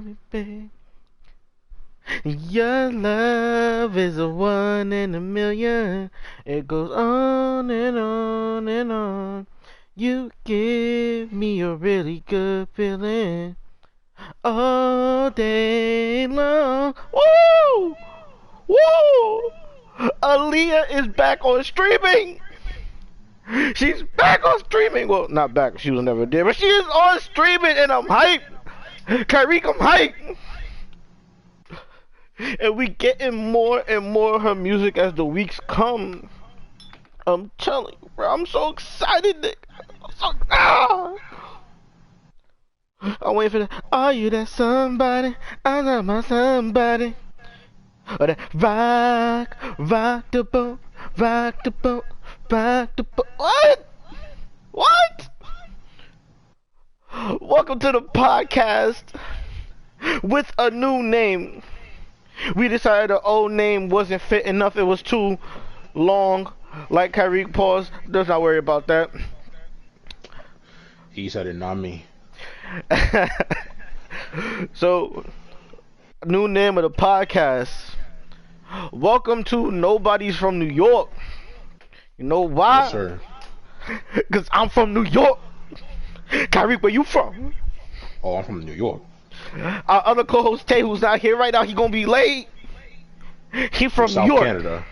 love me, babe. Your love is a one in a million. It goes on and on and on. You give me a really good feeling all day long. Woo! Woo! Aaliyah is back on streaming. She's back on streaming. Well, not back. She was never there, but she is on streaming, and I'm hyped. Kyrie, I'm hyped. And we getting more and more of her music as the weeks come. I'm telling you, bro. I'm so excited, Nick. I'm waiting for that. Are you that somebody? I'm not my somebody. Or that rock the boat, rock the boat, rock the boat. What? What? Welcome to the podcast with a new name. We decided the old name wasn't fit enough. It was too long. Like Kyrie, pause. Let's not worry about that. He said it, not me. So, new name of the podcast. Welcome to Nobodies from New York. You know why? Yes, sir. Because I'm from New York. Kyrie, where you from? Oh, I'm from New York. Our other co-host Tay, who's not here right now, he gonna be late. He from South New York. Canada.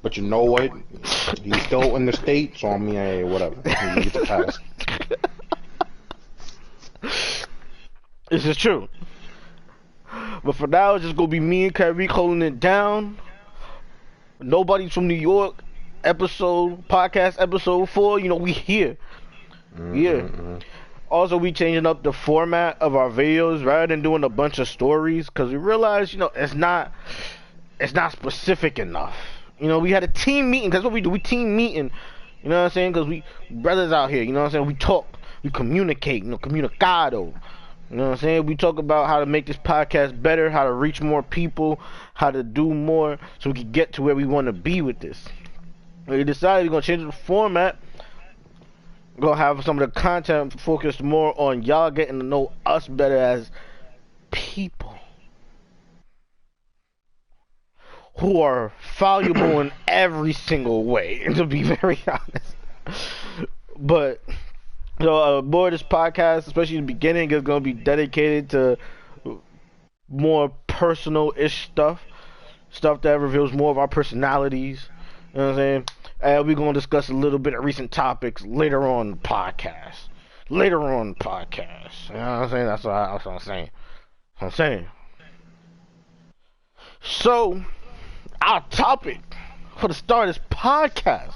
But you know what? He's still in the state, so I mean, hey, whatever. He gets a pass. This is true. But for now, it's just gonna be me and Kyrie holding it down. Nobody's from New York. Podcast episode 4. You know, we here. Yeah. Also, we changing up the format of our videos rather than doing a bunch of stories, because we realized, you know, it's not specific enough. You know, we had a team meeting. That's what we do. We team meeting. You know what I'm saying? Because we brothers out here. You know what I'm saying? We talk. We communicate. You know, comunicado. You know what I'm saying? We talk about how to make this podcast better, how to reach more people, how to do more, so we can get to where we want to be with this. We decided we're going to change the format. We're going to have some of the content focused more on y'all getting to know us better as people who are valuable in every single way, to be very honest. But, so, more of this podcast, especially in the beginning, is going to be dedicated to more personal-ish stuff that reveals more of our personalities. You know what I'm saying? And we're going to discuss a little bit of recent topics later on in the podcast. You know what I'm saying? That's what I'm saying. So, our topic for the start of this podcast: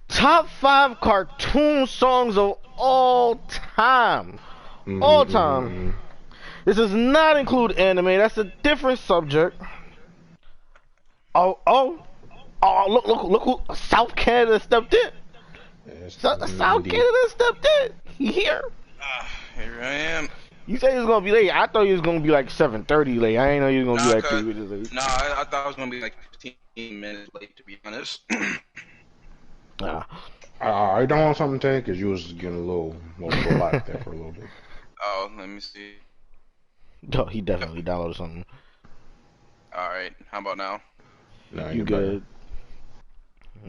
top 5 cartoon songs of all time. All time. This does not include anime. That's a different subject. Look who South Canada stepped in. Yes, South Canada stepped in. He here. Here I am. You said he was gonna be late. I thought he was gonna be like 7:30 late. I didn't know he was gonna be like 3 minutes late. No, I thought I was gonna be like 15 minutes late, to be honest. I don't want something to take, because you was getting a little live there for a little bit. Oh, let me see. Oh, he definitely downloaded something. Alright, how about now? No, You good?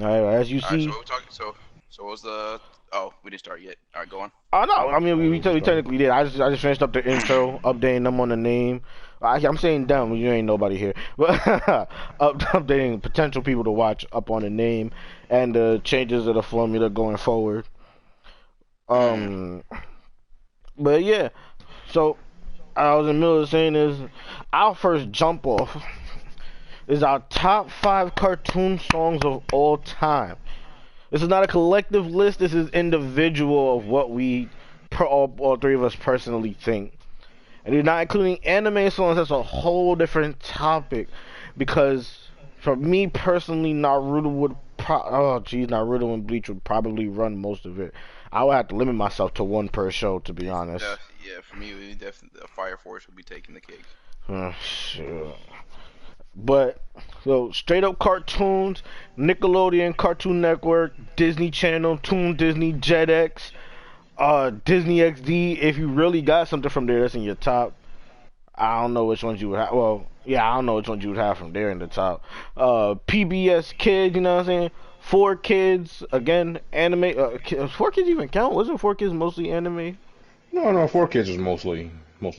Alright, as you see. Alright, so we're talking. So what was the? Oh, we didn't start yet. Alright, go on. Oh no, I mean we technically did. I just finished up the intro, updating them on the name. I'm saying them, you ain't nobody here, but updating potential people to watch up on the name and the changes of the formula going forward. But yeah, so I was in the middle of saying this. Our first jump off is our top 5 cartoon songs of all time. This is not a collective list. This is individual of what we, all 3 of us personally think. And you're not including anime songs. That's a whole different topic. Because for me personally, Naruto and Bleach would probably run most of it. I would have to limit myself to 1 per show, to be honest. Yeah, for me, definitely the Fire Force would be taking the cake. Sure. But, so, straight up cartoons, Nickelodeon, Cartoon Network, Disney Channel, Toon Disney, Jetix, Disney XD. If you really got something from there that's in your top, I don't know which ones you would have. Well, yeah, I don't know which ones you would have from there in the top. PBS Kids, you know what I'm saying? 4Kids, again, anime. 4Kids even count? Wasn't 4Kids mostly anime? No, 4Kids is mostly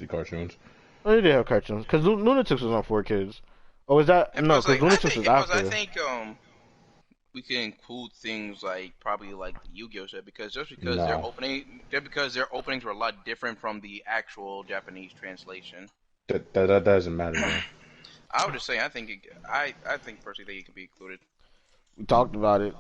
cartoons. Oh, they did have cartoons. Because Lunatics was on 4Kids. Or was that? And No, plus, because like I Lunatics think, was and plus, I after. think we can include things like probably like the Yu-Gi-Oh set because just because No, their openings were a lot different from the actual Japanese translation. that doesn't matter though. I would just say I think personally that it could be included. We talked about it.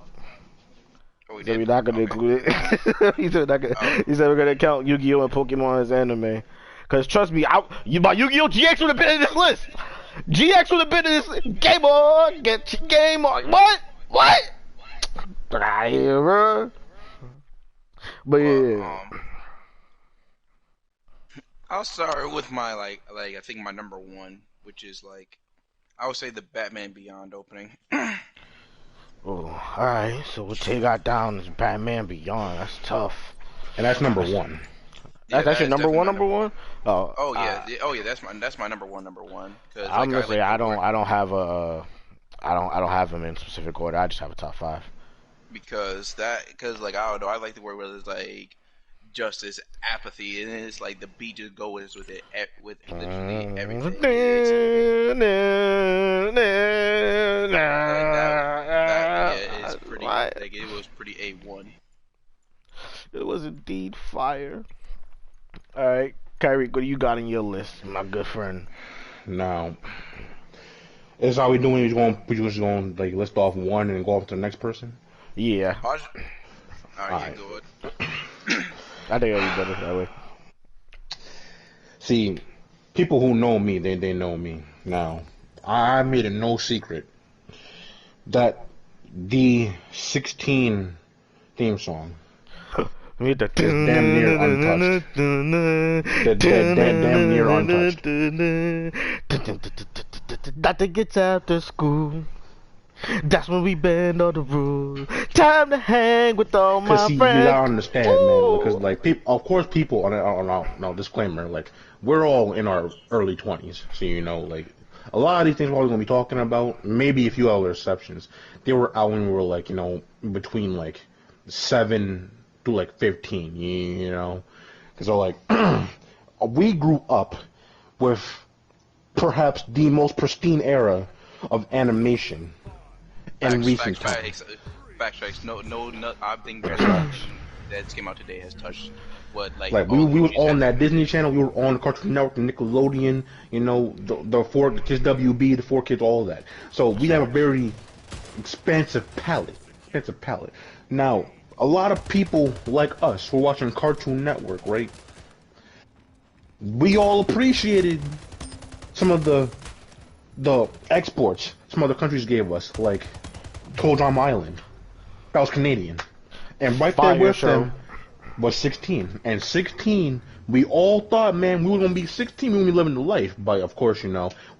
Oh, we He said did. we're not gonna Okay. include it. He said Oh, he said we're gonna count Yu-Gi-Oh and Pokemon as anime. Cause trust me, my Yu-Gi-Oh GX would have been in this list. GX would have been in this. Game on, get your game on. What? What? Get out of here, bro. But but yeah, I'll start with my like I think my number one, which is like I would say the Batman Beyond opening. oh, all right. So what they got down is Batman Beyond. That's tough. And that's number That's one. Yeah, that's that your is number definitely one. my Number number one. one. Oh, Oh yeah, oh yeah, that's my number one. Cause I'm like gonna I say like the word I don't have a I don't have them in specific order. I just have a top five. because like I don't know, I like the word where it's like justice, apathy, and it's like the beat just goes with it with literally everything. It's like that yeah, it's pretty Right. like it was pretty A1. It was indeed fire. All right, Kyrie, what do you got in your list, my good friend? Now, this is how we doing. We just going like list off one and go off to the next person. Yeah, Alright, All yeah, right. go ahead. I think that'd be better that way. See, people who know me, they know me. Now, I made it no secret that the 16 theme song We hit is damn near untouched. Damn near untouched. Doctor gets after school. That's when we bend all the rules. Time to hang with all Cause my see, you friends. gotta understand, man. Because Ooh. like, people, of course, people. No, disclaimer. Like, we're all in our early 20s, so you know, like, a lot of these things we're gonna be talking about. Maybe a few other exceptions. They were out when we were like, between like 7 to like 15. You know, because like, we grew up with perhaps the most pristine era of animation in Facts, recent facts, times. facts, facts, facts. No, I think That's nothing facts. that came out today has touched what like Like all the we was movies on have. that Disney Channel, we were on Cartoon Network, the Nickelodeon, the four kids WB, the four kids, all of that. So we That's have a facts. very expansive palette. Expansive palette. Now, a lot of people like us who are watching Cartoon Network, right? We all appreciated some of the exports some other countries gave us, like Toe Drum Island. That was Canadian. And right there Fire with show. them was 16. And 16, we all thought, man, we were going to be 16 when we living the life. But of course,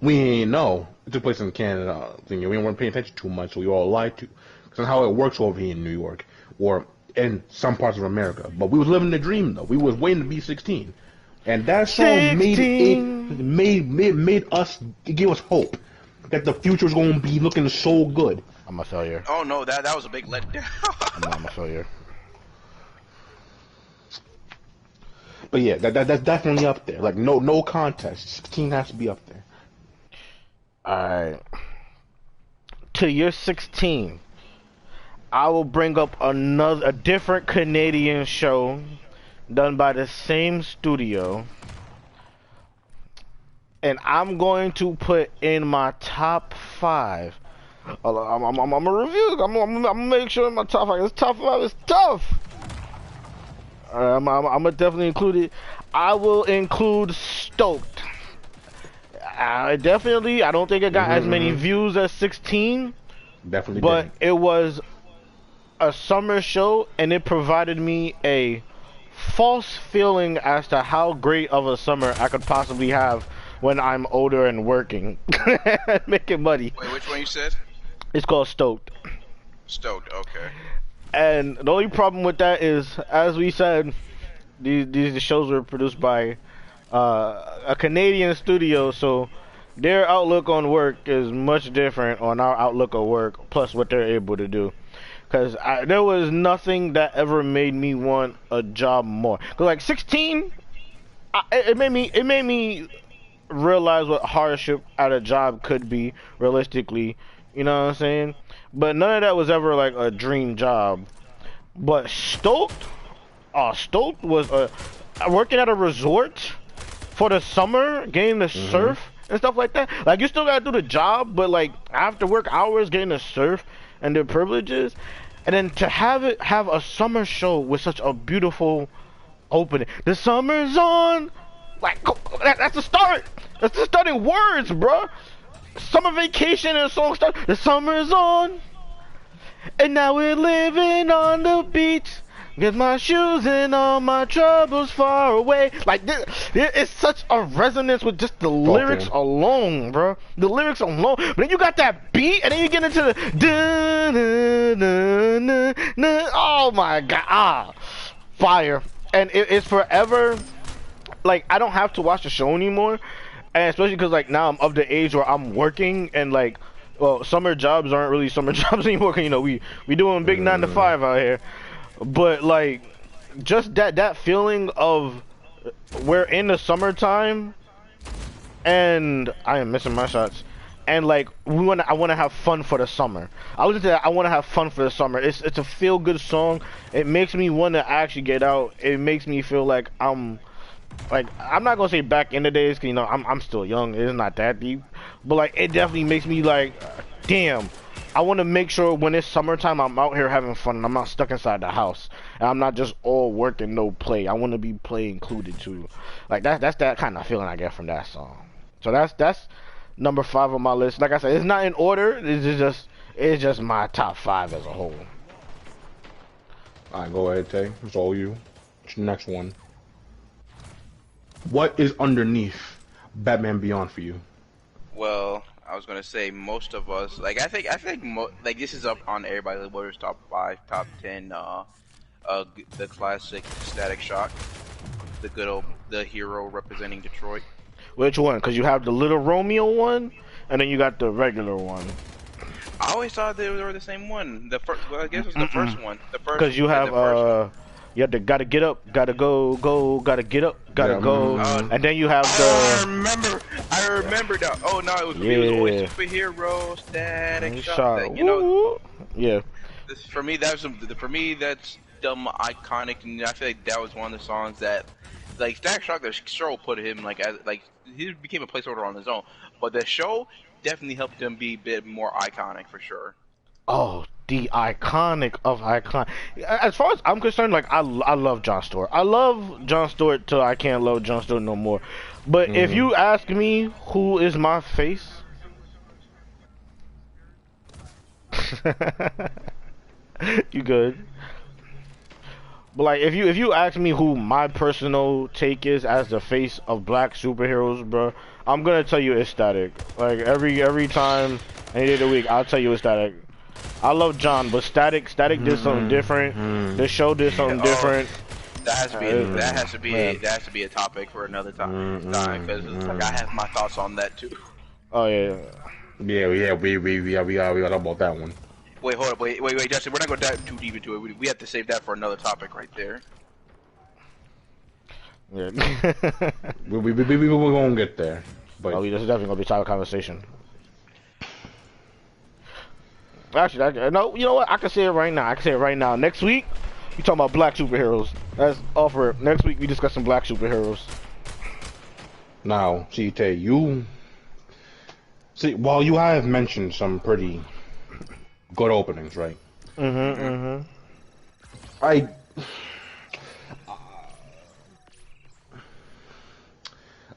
we ain't know. It took place in Canada. We weren't paying attention too much, so we all lied to. Because that's how it works over here in New York. Or in some parts of America. But we was living the dream, though. We was waiting to be 16. And that song $16. made us, it gave us hope that the future's going to be looking so good. I'm a failure. Oh no, that was a big letdown. I'm a failure. But yeah, that's definitely up there. Like no contest. 16 has to be up there. Alright. To your 16, I will bring up a different Canadian show done by the same studio. And I'm going to put in my top five. I'm gonna review. I'm gonna make sure in my top five. This top five is tough. I'm gonna definitely include it. I will include Stoked. I don't think it got as many Mm-hmm. views as 16, Definitely but didn't. it was a summer show and it provided me a false feeling as to how great of a summer I could possibly have when I'm older and working, making money. Wait, which one you said? It's called Stoked. Stoked. Okay. And the only problem with that is, as we said, These shows were produced by a Canadian studio, so their outlook on work is much different on our outlook of work, plus what they're able to do. Cause there was nothing that ever made me want a job more. Cause like 16, it made me realize what hardship at a job could be realistically. You know what I'm saying? But none of that was ever like a dream job. But Stoked was working at a resort for the summer, getting to surf and stuff like that. Like you still gotta do the job, but like after work hours, getting to surf and the privileges, and then to have a summer show with such a beautiful opening. The summer's on. Like that's the start. That's the starting words, bro. Summer vacation and song start. The summer's on, and now we're living on the beach. Get my shoes and all my troubles far away. Like this, it's such a resonance with just the lyrics alone, bro. The lyrics alone. But then you got that beat, and then you get into the oh my god, fire. And it's forever. Like I don't have to watch the show anymore, and especially because like now I'm of the age where I'm working and like, well, summer jobs aren't really summer jobs anymore. Cause, you know, we doing big 9 to 5 out here. But like, just that feeling of we're in the summertime, and I am missing my shots, and like I want to have fun for the summer. I listen to that. I want to have fun for the summer. It's a feel good song. It makes me want to actually get out. It makes me feel like I'm not gonna say back in the days, cause you know I'm still young. It's not that deep, but like it definitely makes me like, damn. I want to make sure when it's summertime, I'm out here having fun and I'm not stuck inside the house. And I'm not just all work and no play. I want to be play included too. Like that's that kind of feeling I get from that song. So that's number 5 on my list. Like I said, it's not in order. It's just my top 5 as a whole. Alright, go ahead, Tay. It's all you. What's the next one? What is underneath Batman Beyond for you? Well, I was gonna say most of us like I think like this is up on everybody's voters top 5, top 10. The classic Static Shock, the hero representing Detroit. Which one? Because you have the Little Romeo one, and then you got the regular one. I always thought they were the same one. The first, well, I guess it was the first one. The first. Because you have you have the gotta get up, gotta go, gotta get up, gotta go, and then you have the. I remember that. Oh no, it was always superhero, Static Shock. You know. Yeah. For me, that's dumb iconic, and I feel like that was one of the songs that, like, Static Shock, the show put him like he became a placeholder on his own, but the show definitely helped him be a bit more iconic for sure. Oh, the iconic of icon. As far as I'm concerned, like I love Jon Stewart. I love Jon Stewart till I can't love Jon Stewart no more. But if you ask me who is my face, you good. But like if you ask me who my personal take is as the face of black superheroes, bro, I'm gonna tell you it's Static. Like every time, any day of the week, I'll tell you it's Static. I love John, but Static did something different. The show did something different. That has to be a topic for another time. Because like, I have my thoughts on that too. Oh yeah. Yeah, we got about that one. Wait, hold up, wait, Justin. We're not going to dive too deep into it. We have to save that for another topic right there. Yeah. we gonna get there. But this is definitely gonna be a topic of conversation. Actually, no, you know what? I can say it right now. Next week, we talking about black superheroes. That's all for it. Next week, we discuss some black superheroes. Now, see, Tay, while you have mentioned some pretty good openings, right?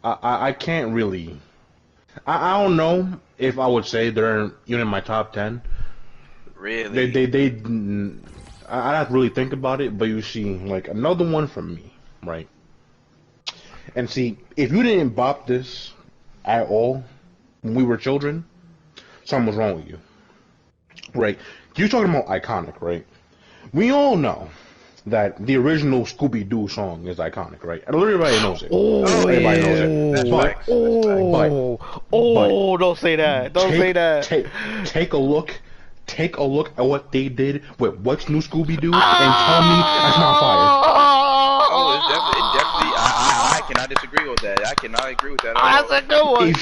I can't really. I don't know if I would say they're even in my top 10. Really? I'd have to really think about it, but you see, like, another one from me, right? And see, if you didn't bop this at all when we were children, something was wrong with you. Right? You're talking about iconic, right? We all know that the original Scooby-Doo song is iconic, right? Everybody knows it. Oh, Everybody knows it. Oh, don't say that. Don't say that. Take a look at what they did with What's New Scooby-Doo and tell me that's not fire. Oh, it definitely. I cannot disagree with that. I cannot agree with that. That's a good one.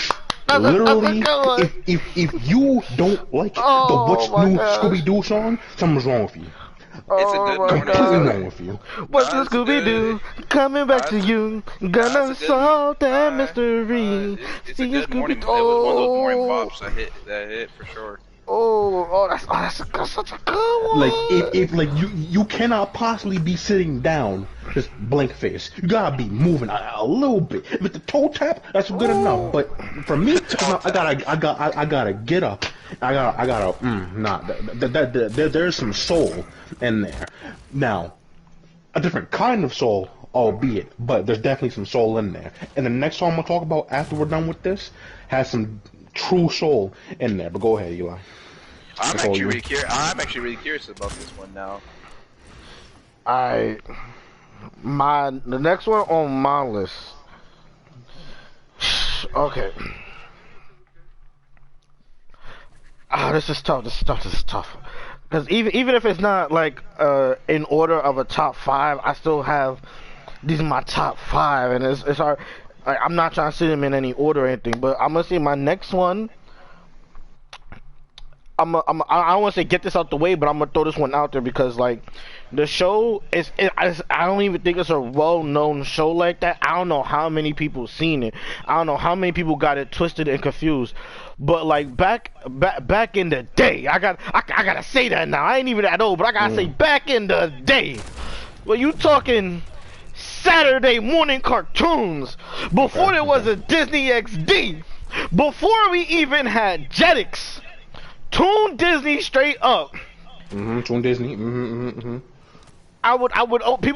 If you don't like the What's New Scooby-Doo song, something's wrong with you. It's a good one. Completely wrong with you. What's new Scooby-Doo? Coming back to you. Gonna solve that mystery. It's a good morning. It was one of those morning pops that hit for sure. That's such a good one. Like if like you cannot possibly be sitting down just blank face. You gotta be moving a little bit. If it's the toe tap, that's good enough. But for me, I gotta get up. There's some soul in there. Now, a different kind of soul, albeit, but there's definitely some soul in there. And the next song I'm gonna talk about after we're done with this has some true soul in there. But go ahead, Eli. I'm actually really curious about this one now. The next one on my list. Okay. This is tough. Because even if it's not like in order of a top 5, I still have these are my top 5, and it's hard. Like, I'm not trying to see them in any order or anything, but I'm gonna say my next one. I don't want to say get this out the way, but I'm gonna throw this one out there because like the show I don't even think it's a well-known show like that. I don't know how many people seen it. I don't know how many people got it twisted and confused. But like back in the day, I gotta say that now. I ain't even that old, but I gotta say back in the day. Well, you talking Saturday morning cartoons before there was a Disney XD, before we even had Jetix. Toon Disney straight up. Toon Disney. People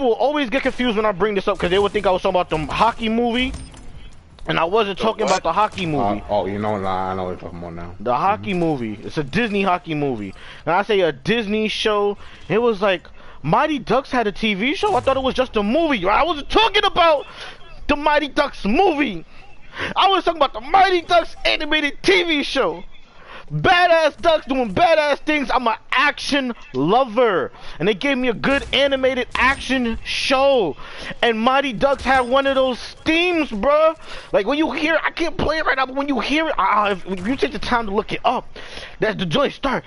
will always get confused when I bring this up because they would think I was talking about the hockey movie, and I wasn't talking about the hockey movie. You know, I know what you're talking about now. The hockey movie. It's a Disney hockey movie. And I say a Disney show. It was like Mighty Ducks had a TV show. I thought it was just a movie. I wasn't talking about the Mighty Ducks movie. I was talking about the Mighty Ducks animated TV show. Badass ducks doing badass things. I'm an action lover, and they gave me a good animated action show. And Mighty Ducks had one of those themes, bruh. Like when you hear, I can't play it right now, but when you hear it, if you take the time to look it up, that's the joint start.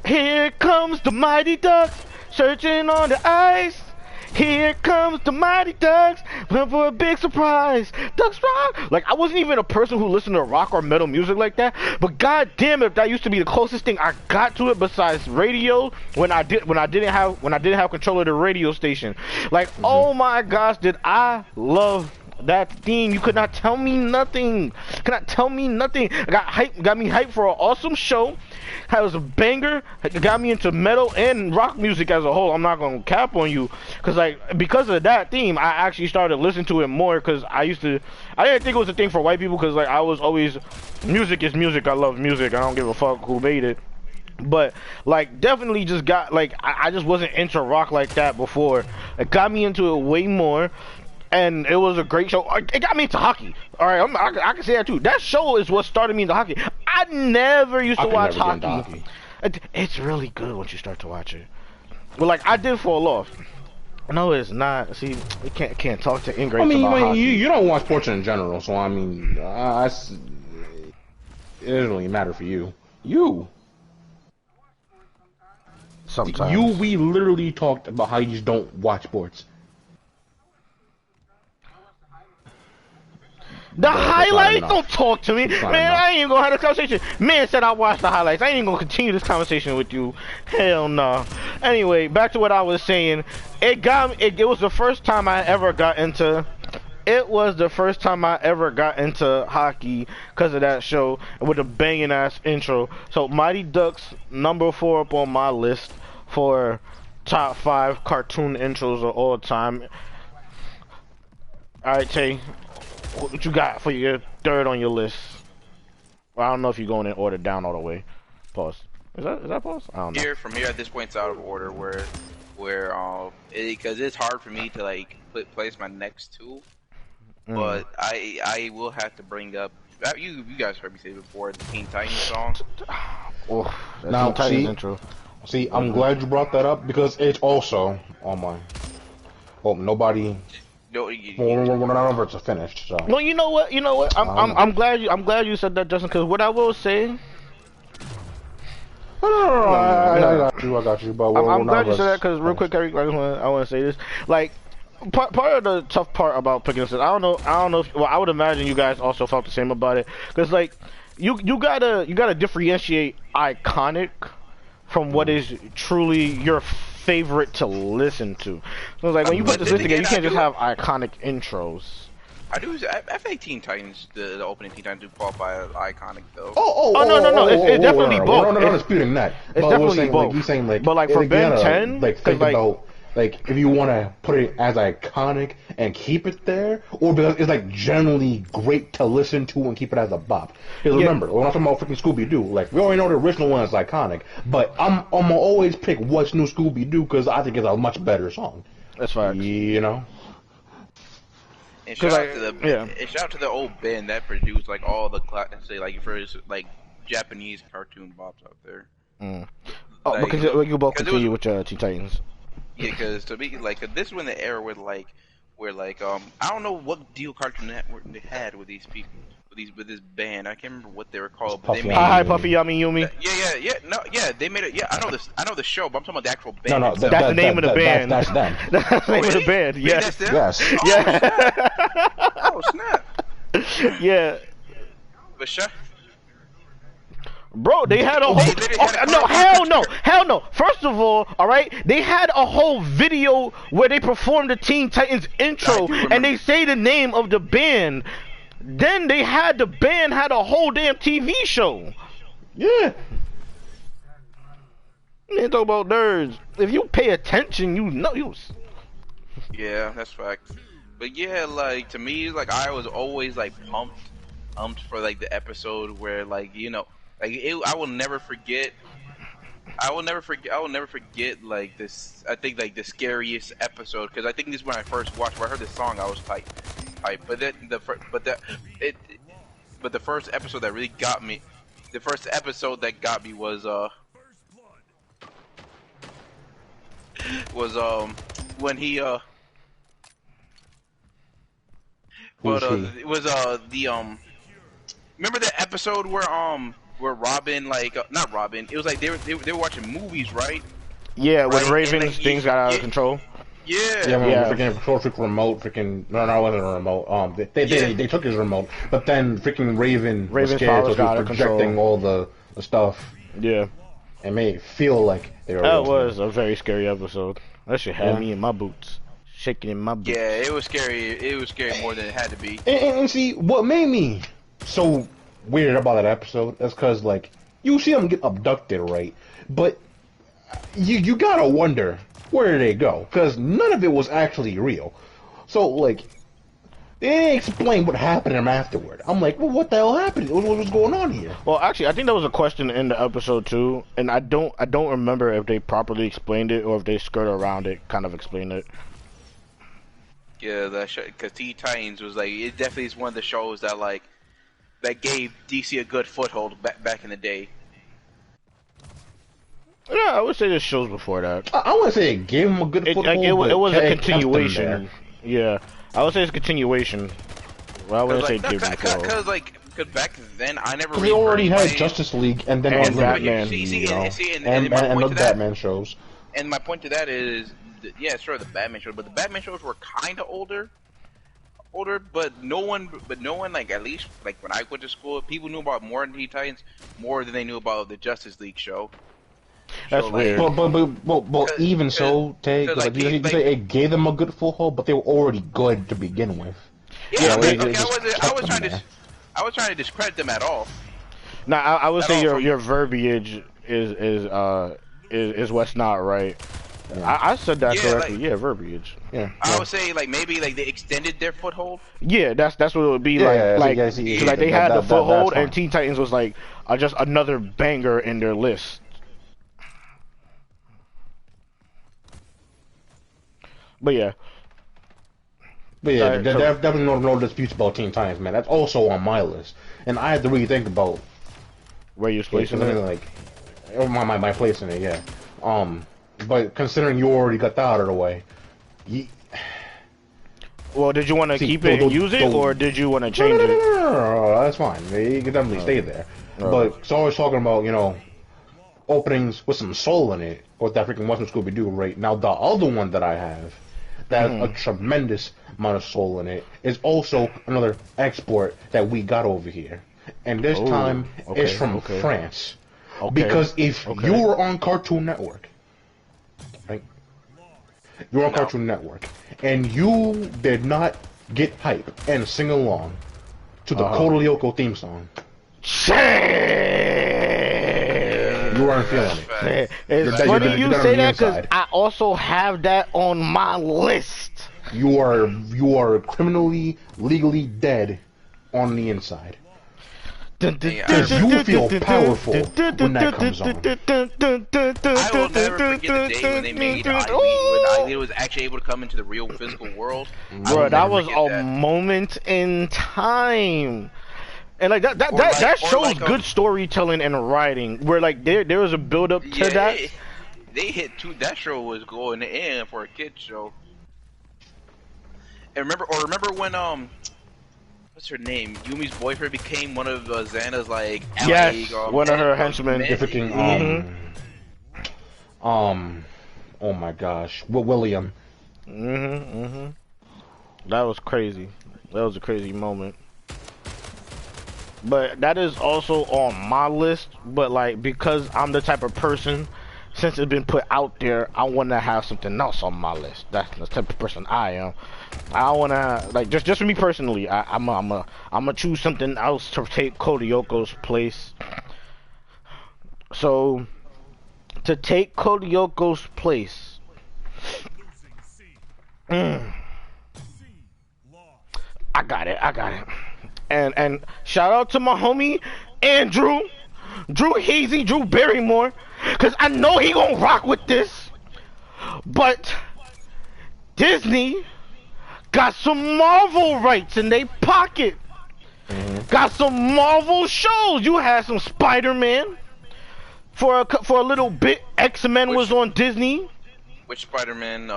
Here comes the Mighty Ducks, searching on the ice. Here comes the Mighty Ducks, went for a big surprise. Ducks rock. Like I wasn't even a person who listened to rock or metal music like that, but god damn it, that used to be the closest thing I got to it besides radio when I didn't have control of the radio station. Like oh my gosh, did I love that theme. You could not tell me nothing. Got me hyped for an awesome show. It was a banger. It got me into metal and rock music as a whole. I'm not gonna cap on you, because of that theme, I actually started listening to it more. Because I didn't think it was a thing for white people. Because like I was always, music is music. I love music. I don't give a fuck who made it. But like definitely just got like I just wasn't into rock like that before. It got me into it way more. And it was a great show. It got me into hockey. All right, I can say that too. That show is what started me into hockey. I never used to watch hockey. It's really good once you start to watch it. But like, I did fall off. No, it's not. See, we can't talk to ingrates about hockey. You don't watch sports in general, so I mean, it doesn't really matter for you. Sometimes. We literally talked about how you just don't watch sports. The highlights? Don't talk to me. Man, I ain't even gonna have this conversation. Man said I watched the highlights. I ain't even gonna continue this conversation with you. Hell no. Anyway, back to what I was saying. It was the first time I ever got into hockey because of that show with a banging ass intro. So Mighty Ducks, number 4 up on my list for top 5 cartoon intros of all time. Alright, Tay. What you got for your third on your list? Well, I don't know if you're going in order down all the way. Pause. Is that pause? I don't know. From here at this point, it's out of order. where because it's hard for me to like place my next two, but I will have to bring up you guys heard me say before the Teen Titans song. Oh, Now, Teen Titans intro. See, I'm glad you brought that up because it's also on my. Well, nobody. No, None of it's finished. So. Well, you know what? I'm glad you said that, Justin. Because what I will say. I got you. But I'm glad you said that because real quick, Eric, I want to say this. Like, part of the tough part about picking this, I don't know. If, well, I would imagine you guys also felt the same about it. Because like, you gotta differentiate iconic from what is truly your favorite to listen to. So it's like when you put this list together, you can't just have iconic intros. I think Teen Titans, the opening Teen Titans do qualify as iconic though. No, it's definitely both. We're not disputing that. It's definitely both. Like, you're saying like, but like for Ben 10, like think about like if you want to put it as iconic and keep it there, or because it's like generally great to listen to and keep it as a bop. Because remember, we're not talking about freaking Scooby Doo. Like we already know the original one is iconic, but I'm gonna always pick What's New Scooby Doo because I think it's a much better song. That's fine. You know. And shout out to the old Ben that produced like all the like first like Japanese cartoon bops out there. Oh, like, because you both continue with Teen Titans. Yeah, because to me, like, this is when the era where I don't know what deal Cartoon Network they had with these people, with this band. I can't remember what they were called. But they made Hi, Puffy Yummy Yumi. Yeah. They made it. Yeah, I know the show, but I'm talking about the actual band. No, that's the name of the band. That's them. That's the name of the band. Yes. Yes. Oh snap. Yeah. But shut. Bro, they had a whole hell no. First of all right, they had a whole video where they performed the Teen Titans intro and they say the name of the band. Then the band had a whole damn TV show. Yeah. Man, talk about nerds. If you pay attention, you know you. Yeah, that's fact. But yeah, like to me, like I was always like pumped for like the episode where like like I will never forget like this. I think like the scariest episode because I think this is when I first watched. When I heard this song, I was hype. But then the first episode that really got me, was when he remember that episode where Robin, like, not Robin, it was like they were watching movies, right? Yeah, when right? Raven's like, things got out of control. Yeah. Freaking control freak remote, freaking no, it wasn't a remote. They took his remote, but then freaking Raven was scared, so he was projecting all the stuff. Yeah. And made it feel like they were. That was a very scary episode. That shit had me in my boots, shaking in my boots. Yeah, it was scary. It was scary more than it had to be. And see, what made me so weird about that episode is because, like, you see them get abducted, right? But you gotta wonder, where did they go? Because none of it was actually real. So, like, they didn't explain what happened to them afterward. I'm like, well, what the hell happened? What was going on here? Well, actually, I think there was a question in the episode too, and I don't remember if they properly explained it or if they skirted around it, kind of explained it. Yeah, that show, because Teen Titans was like, it definitely is one of the shows that like that gave DC a good foothold back in the day. Yeah, I would say there's shows before that. I wouldn't say it gave them a good foothold. It was a continuation. Yeah, I would say it's a continuation. Well, I wouldn't say give them a foothold. Because back then I never. They already had Justice League and then Batman, and the Batman shows. And my point to that is, yeah, sure, the Batman shows, but the Batman shows were kind of older, but no one, like at least like when I went to school, people knew about more than Teen Titans more than they knew about the Justice League show. That's so, weird. But even so, Tay, like, you say it gave them a good foothold, but they were already good to begin with. Yeah, I was trying to discredit them at all. Now, I would say your verbiage is what's not right. Yeah. I said that correctly. Like, verbiage. Yeah. I would say like maybe like they extended their foothold. Yeah, that's what it would be like. Like they had the foothold, and Teen Titans was like just another banger in their list. But yeah. But yeah, Alright, there so definitely no disputes about Teen Titans, man. That's also on my list, and I had to really think about where you're because placing I mean, it? like my place in it, yeah. But considering you already got that out of the way, you, Well, did you want to see, keep it and use it, or did you want to change it? No, that's fine. You can definitely stay there. But so I was talking about, openings with some soul in it, with that freaking Western Scooby Doo right now. The other one that I have, that has a tremendous amount of soul in it, is also another export that we got over here, and this time it's from France. Because if you were on Cartoon Network, right? You were on Cartoon Network, and you did not get hype and sing along to the Code Lyoko theme song. You weren't feeling it. It's funny you say that because I also have that on my list. You are criminally, legally dead on the inside. Because you feel powerful when that comes on. I will never forget the day when they made when Eileen was actually able to come into the real physical world. Bro, that was a moment in time. And like that shows good storytelling and writing. Where like there was a build up to that. They hit two. That show was going in for a kid show. And remember when what's her name? Yumi's boyfriend became one of Xana's like one of her henchmen. Oh my gosh, William. That was crazy. That was a crazy moment. But that is also on my list. But like because I'm the type of person, since it's been put out there, I want to have something else on my list. That's the type of person I am. I want to like just for me personally. I'm gonna choose something else to take Code Lyoko's place. So to take Code Lyoko's place. I got it. And shout out to my homie Andrew Hazy, Drew Barrymore, cause I know he gonna rock with this. But Disney got some Marvel rights in their pocket. Got some Marvel shows. You had some Spider-Man for a little bit. X-Men was on Disney. Which Spider-Man?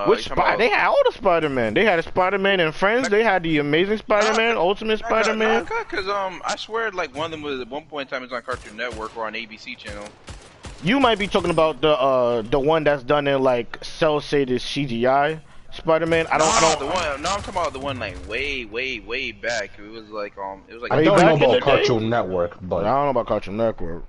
They had all the Spider-Man. They had a Spider-Man and Friends. They had the Amazing Spider-Man, Ultimate Spider-Man. Because I swear like one of them was at one point in time it was on Cartoon Network or on ABC channel. You might be talking about the one that's done in like cel-shaded CGI Spider-Man. I don't. I'm talking about the one like way back. It was like I don't know about Cartoon Network, but I don't know about Cartoon Network.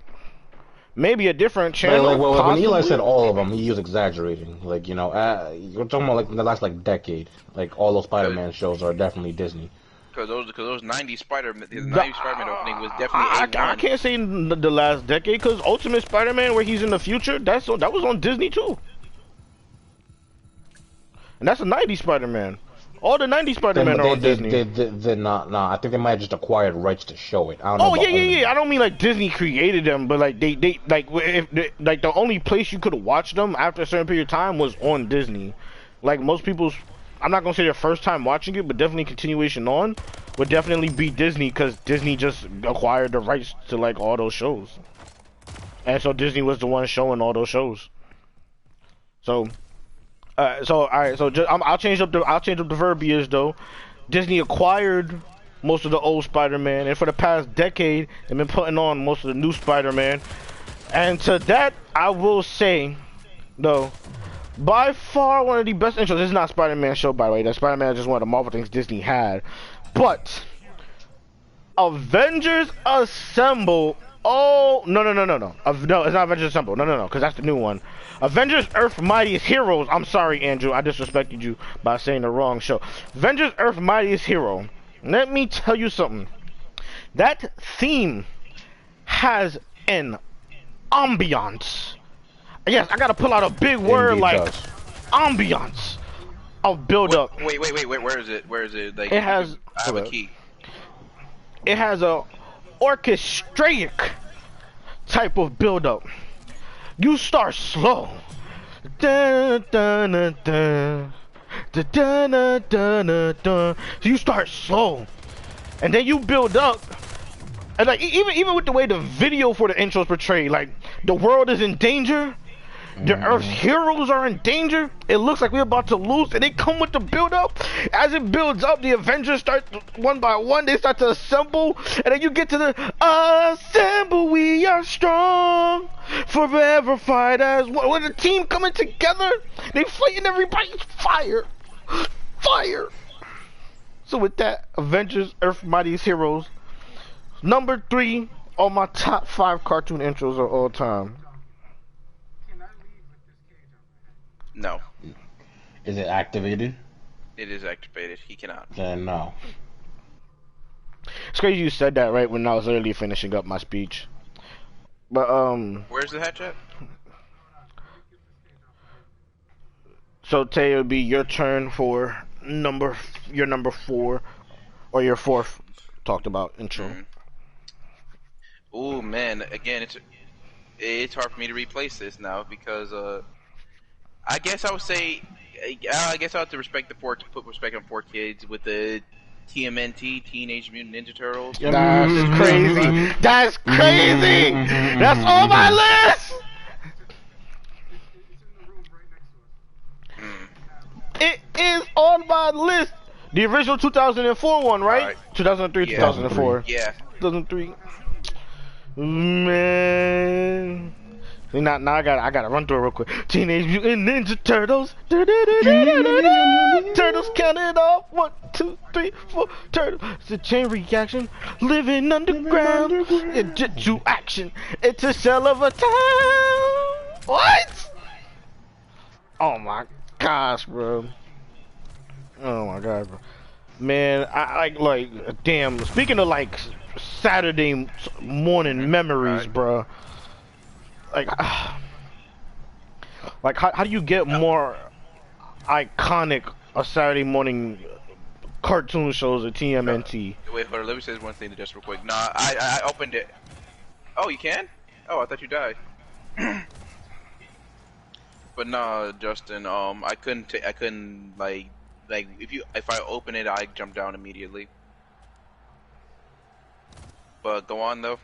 Maybe a different channel. Like, when Eli said all of them, he was exaggerating. Like, you're talking about like in the last like decade. Like all those Spider-Man shows are definitely Disney. Because those 90s Spider-Man, the 90s Spider-Man opening was definitely I can't say in the last decade because Ultimate Spider-Man, where he's in the future, that was on Disney too. And that's a 90s Spider-Man. All the 90s Spider-Man are on Disney. They're not. Nah, I think they might have just acquired rights to show it. I don't know. Yeah. I don't mean like Disney created them, but like they like like the only place you could watch them after a certain period of time was on Disney. Like most people's, I'm not gonna say their first time watching it, but definitely continuation on would definitely be Disney because Disney just acquired the rights to like all those shows, and so Disney was the one showing all those shows. So. Alright, so I'll change up the verbiage though. Disney acquired most of the old Spider-Man, and for the past decade, they've been putting on most of the new Spider-Man. And to that, I will say, though, by far one of the best intros. This is not a Spider-Man show, by the way. That Spider-Man is just one of the Marvel things Disney had. But Avengers Assemble. Oh no! No, it's not Avengers Assemble. No, because that's the new one. Avengers Earth Mightiest Heroes. I'm sorry, Andrew. I disrespected you by saying the wrong show. Avengers Earth Mightiest Hero. Let me tell you something. That theme has an ambiance. Yes, I gotta pull out a big word. Indeed like ambiance of build up. Wait, where is it? Like, it has. I have a key. It has a orchestratic type of build up. You start slow. Dun, dun, dun, dun. da da da da da da. So you start slow, and then you build up. And like even with the way the video for the intro is portrayed, like the world is in danger, the Earth's heroes are in danger. It looks like we're about to lose, and they come with the build up. As it builds up, the Avengers start one by one. They start to assemble, and then you get to the assemble. We are strong, forever fight as one. When the team coming together, they fighting everybody's fire. So with that, Avengers, Earth Mightiest Heroes. Number 3 on my top 5 cartoon intros of all time. No. Is it activated? It is activated. He cannot. Then no. It's crazy you said that right when I was literally finishing up my speech. But where's the hatch at? So Tay, it'll be your turn for your number 4 or your 4th talked about intro. Oh man, again it's hard for me to replace this now because I guess I would say I guess I have to put respect on 4 kids with the TMNT, Teenage Mutant Ninja Turtles. That's crazy. That's crazy. That's on my list. It is on my list. The original 2004 one, right? 2003, Yeah. 2004. Yeah. 2003. Man. See, now I gotta run through it real quick. Teenage Mutant Ninja Turtles. Turtles counted off. 1, 2, 3, 4. Turtles. It's a chain reaction. Living underground. Jitsu action. It's a shell of a town. What? Oh my gosh, bro. Oh my god, bro. Man, I like damn. Speaking of like Saturday morning memories, bro. Like how do you get more iconic a Saturday morning cartoon shows at TMNT? Wait, hold on. Let me say this one thing just real quick. Nah, I opened it. Oh, you can? Oh, I thought you died. But nah, Justin. I couldn't like if I open it, I jump down immediately. But go on though.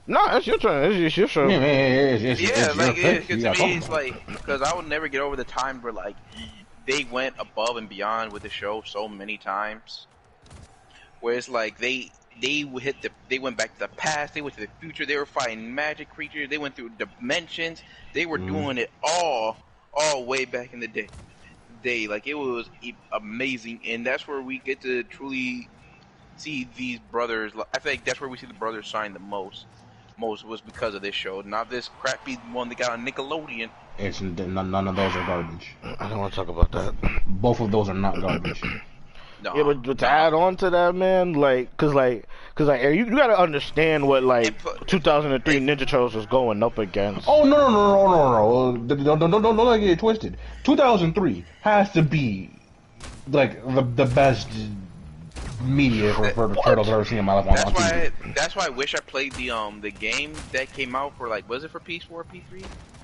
No, it's your turn. It's your show. Yeah, like to me, it's like because I would never get over the time where like they went above and beyond with the show so many times. Where it's like they went back to the past, they went to the future, they were fighting magic creatures, they went through dimensions, they were doing it all way back in the day. Like it was amazing, and that's where we get to truly see these brothers. I think that's where we see the brothers shine the most was because of this show, not this crappy one they got on Nickelodeon. None of those are garbage. I don't want to talk about that. Both of those are not garbage. No, yeah, but to add on to that, man, cause you gotta understand what 2003 Ninja Turtles was going up against. Oh no! Don't get it twisted. 2003 has to be like the best media for the Turtles I've ever seen in my life on TV. That's why I wish I played the game that came out for was it for PS4,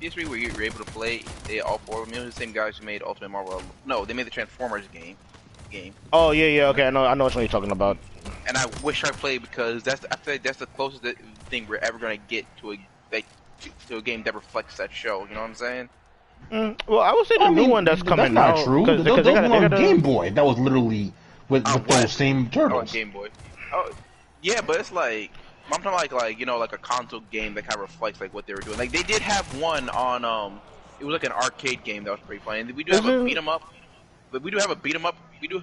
PS3, where you were able to play all 4 of them. It was the same guys who made Ultimate Marvel. No, they made the Transformers game. Oh yeah, okay, I know what you're talking about. And I wish I played because I feel like that's the closest thing we're ever gonna get to a game that reflects that show. You know what I'm saying? Well, I would say the new one that's coming out. That's not true. Those were on Game Boy. That was literally with those same turtles. Oh, Game Boy. Oh, yeah, but it's like I'm talking like a console game that kind of reflects like what they were doing. Like they did have one on it was like an arcade game that was pretty funny. And we do have a beat 'em up. But we do have a beat 'em up. We do.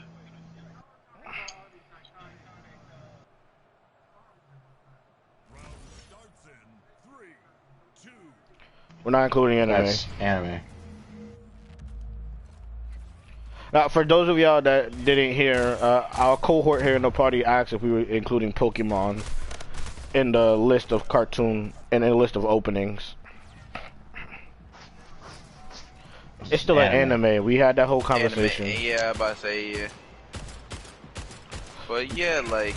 We're not including anime. That's anime. Now, for those of y'all that didn't hear, our cohort here in the party asked if we were including Pokemon in the list of cartoon and in the list of openings. It's still an anime. We had that whole conversation. Anime. Yeah, I'm about to say yeah. But yeah, like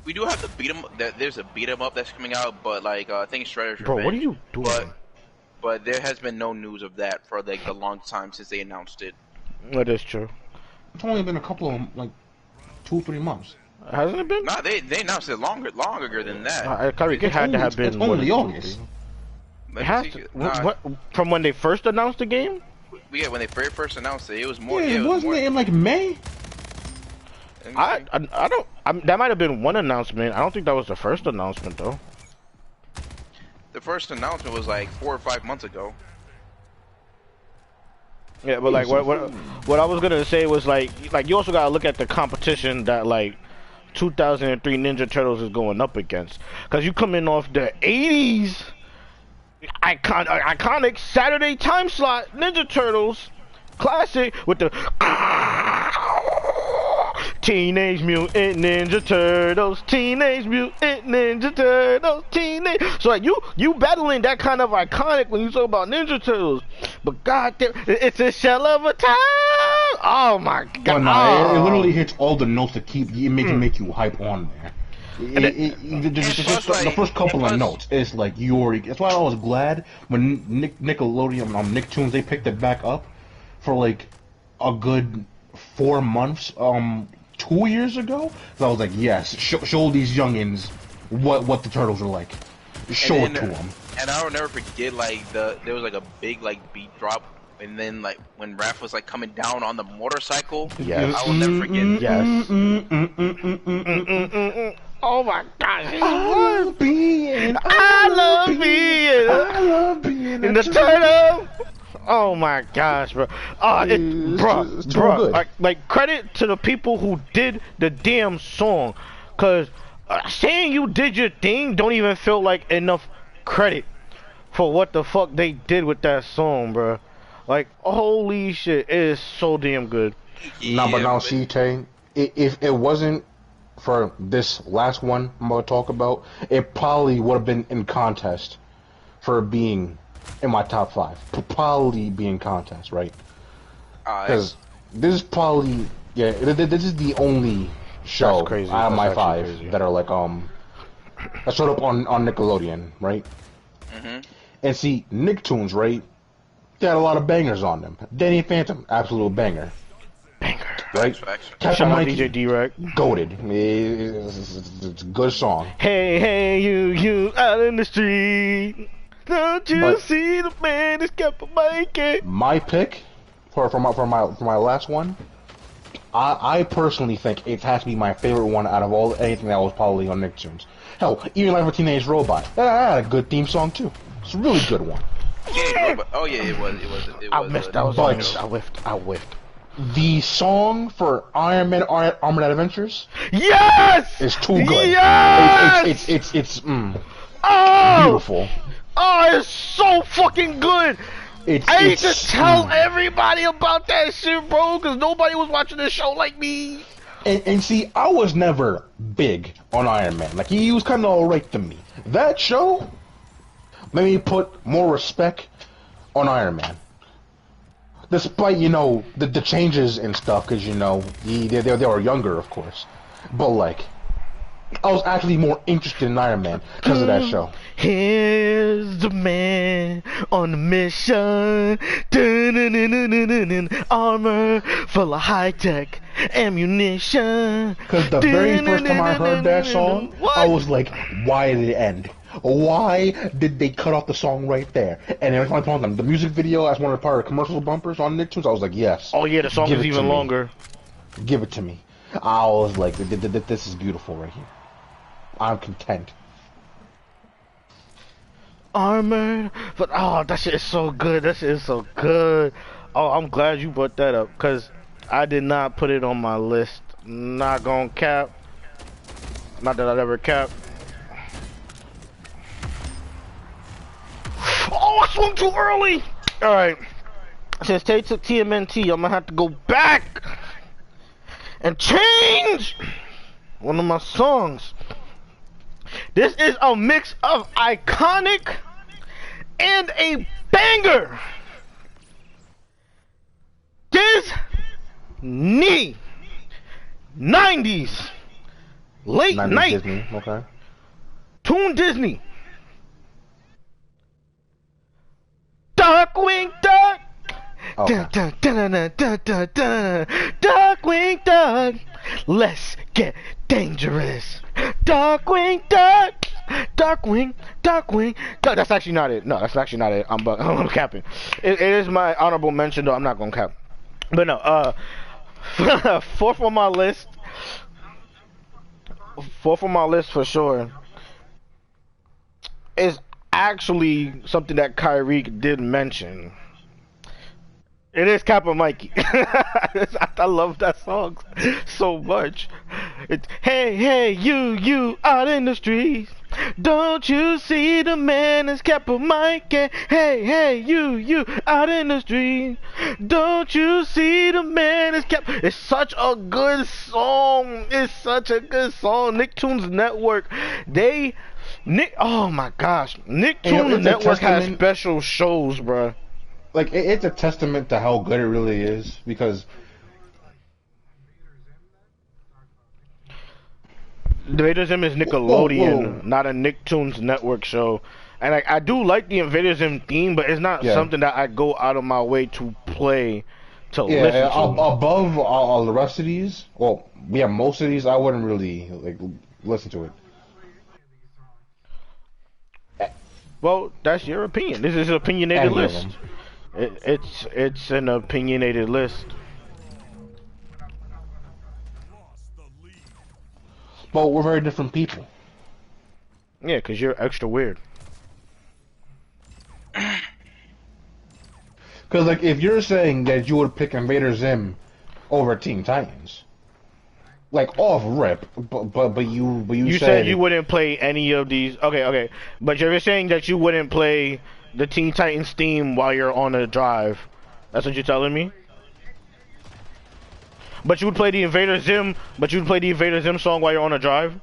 we do have to beat 'em. There's a beat 'em up that's coming out, but like I think Shredder's Revenge. Bro, what are you doing? But there has been no news of that for like a long time since they announced it. That is true. It's only been a couple of like 2-3 months. Hasn't it been? Nah, they announced it longer than that. It had to have been. It's only August. It has to. What, from when they first announced the game? Yeah, when they very first announced it, it was more. Yeah, wasn't it in like May? I don't. That might have been one announcement. I don't think that was the first announcement though. The first announcement was like 4 or 5 months ago. Yeah, but like what I was gonna say was like you also gotta look at the competition that like 2003 Ninja Turtles is going up against, because you coming off the 80s iconic Saturday time slot Ninja Turtles classic with the Teenage Mutant Ninja Turtles, Teenage Mutant Ninja Turtles, Teenage. So like you battling that kind of iconic when you talk about Ninja Turtles, but goddamn, it's a shell of a time. Oh my god! Oh, no, it literally hits all the notes to keep it make you hype on there. The first couple of notes, it's like you already. That's why I was glad when Nickelodeon, Nicktoons, they picked it back up for like a good 4 months. 2 years ago, so I was like, yes, show these youngins what the turtles are like. Show it to them. And I will never forget, like there was like a big like beat drop, and then like when Raph was like coming down on the motorcycle. Yes. I will never forget. Yes. Oh my gosh. I love being in the turtle. Oh my gosh, bro. Bro. Like credit to the people who did the damn song, cause saying you did your thing don't even feel like enough credit for what the fuck they did with that song, bro. Like, holy shit, it is so damn good. Nah, but now see, Tay, if it wasn't for this last one I'm about to talk about, it probably would have been in contest for being in my top 5. Probably be in contest, right? Because this is probably, this is the only show out of my 5 that are like, that showed up on Nickelodeon, right? Mm-hmm. And see, Nicktoons, right? They had a lot of bangers on them. Danny Phantom, absolute banger. Right? Captain Mikey, DJ D-Rec. Goated. It's a good song. Hey, you out in the street. Don't you see the man is Captain Mikey? My pick for my last one, I personally think it has to be my favorite one out of anything that was probably on Nicktoons. Hell, even Life of a Teenage Robot. That had a good theme song too. It's a really good one. Yeah, oh yeah, it was. I missed. I whiffed. The song for Iron Man Armored Adventures, yes, is too good. Yes, it's beautiful. Beautiful. Oh, it's so fucking good. I need to tell everybody about that shit, bro, because nobody was watching this show like me. And see, I was never big on Iron Man. Like, he was kind of alright to me. That show made me put more respect on Iron Man. Despite, the changes and stuff, because, they were younger, of course. But, like, I was actually more interested in Iron Man because of that show. Here's the man on a mission. Armor full of high-tech ammunition. Because the very first time I heard that song, I was like, why did it end? Why did they cut off the song right there? And every time I told them the music video as one of the part of the commercial bumpers on Nicktoons, I was like, yes. Oh yeah, the song is even longer. Give it to me. I was like, this is beautiful right here. I'm content. Armored, but that shit is so good. That shit is so good. Oh, I'm glad you brought that up, because I did not put it on my list. Not gonna cap. Not that I'd ever cap. Oh, I swung too early! Alright. Since Tay took TMNT, I'm gonna have to go back and change one of my songs. This is a mix of iconic and a banger. Disney 90s late 90s night Disney, okay. Toon Disney. Darkwing Duck, Okay. Darkwing Duck, let's get dangerous. Darkwing Duck, Darkwing, Darkwing Duck. That's actually not it. No, that's actually not it. I'm capping. It is my honorable mention, though. I'm not gonna cap. But no, fourth on my list. Fourth on my list for sure is actually something that Kyrie did mention. It is Kappa Mikey. I love that song so much. It's hey, hey, you out in the streets. Don't you see the man is Kappa Mikey? Hey, hey, you out in the street. Don't you see the man is Kappa? It's such a good song. It's such a good song. Nicktoons Network. Oh my gosh. Nicktoons Network has special shows, bruh. Like, it's a testament to how good it really is, because Invader Zim is Nickelodeon, whoa. not a Nicktoons Network show. And I do like the Invader Zim theme, but it's not something that I go out of my way to play to listen to. Above all the rest of these, well, yeah, most of these, I wouldn't really like listen to it. Well, that's your opinion. This is an opinionated list. It's an opinionated list. But we're very different people. Yeah, because you're extra weird. Because, like, if you're saying that you would pick Invader Zim over Teen Titans, like, off rip, but you said you wouldn't play any of these. Okay. But you're saying that you wouldn't play the Teen Titans theme while you're on a drive. That's what you're telling me? But you would play the Invader Zim, song while you're on a drive?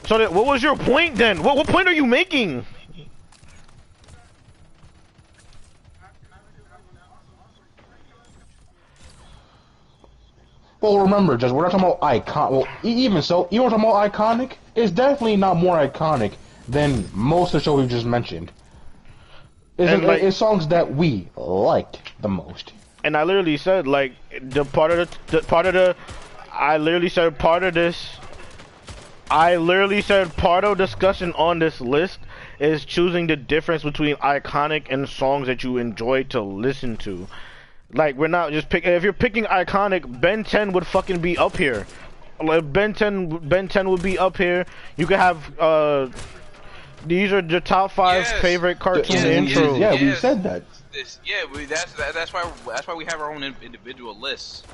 So what was your point then? What point are you making? Well, remember, just we're not talking about icon. Well, even so, even talking about iconic, it's definitely not more iconic than most of the shows we just mentioned. It's songs that we liked the most. And I literally said, like, I literally said part of discussion on this list is choosing the difference between iconic and songs that you enjoy to listen to. Like, we're not just picking. If you're picking iconic, Ben 10 would fucking be up here. Like, Ben 10 would be up here. You could have these are the top 5 favorite cartoon intros. Yeah, we said that. That's why we have our own individual lists.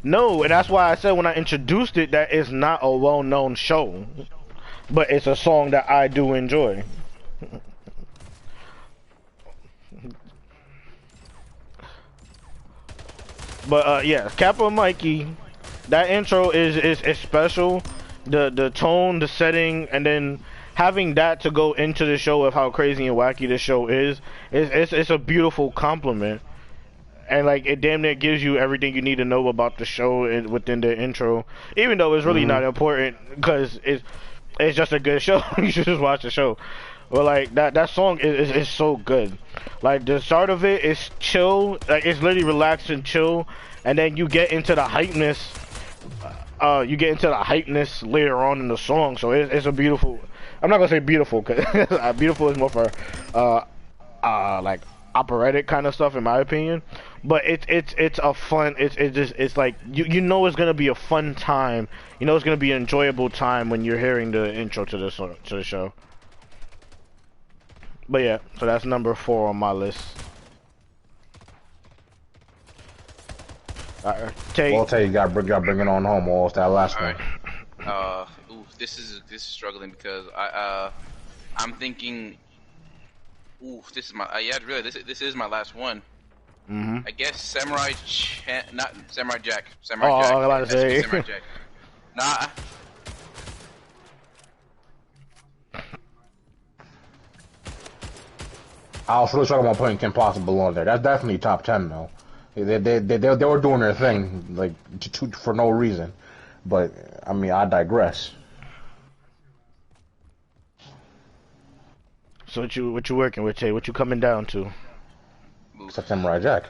No, and that's why I said when I introduced it that it's not a well-known show, but it's a song that I do enjoy. But yeah, Kappa Mikey, that intro is special. The tone, the setting, and then having that to go into the show of how crazy and wacky the show is it's a beautiful compliment. And like it damn near gives you everything you need to know about the show within the intro, even though it's really not important because it's just a good show. You should just watch the show. But like that song is so good. Like the start of it is chill, like it's literally relaxed and chill, and then you get into the hypeness. Later on in the song, so it's a beautiful. I'm not gonna say beautiful because beautiful is more for like operatic kind of stuff in my opinion. But it's a fun. It's like you know it's gonna be a fun time. You know it's gonna be an enjoyable time when you're hearing the intro to the show. But yeah, so that's number 4 on my list. I'll tell you, gotta bring it on home, or else that last one. This is struggling because I'm thinking. This is my this is my last one. I guess not Samurai Jack. Samurai Jack. I was about to say. Samurai Jack. Nah. I was really talking about putting Kim Possible on there. That's definitely top 10 though. They were doing their thing like for no reason, but I mean I digress. So what you working with, Tay? What you coming down to? Except Samurai Jack.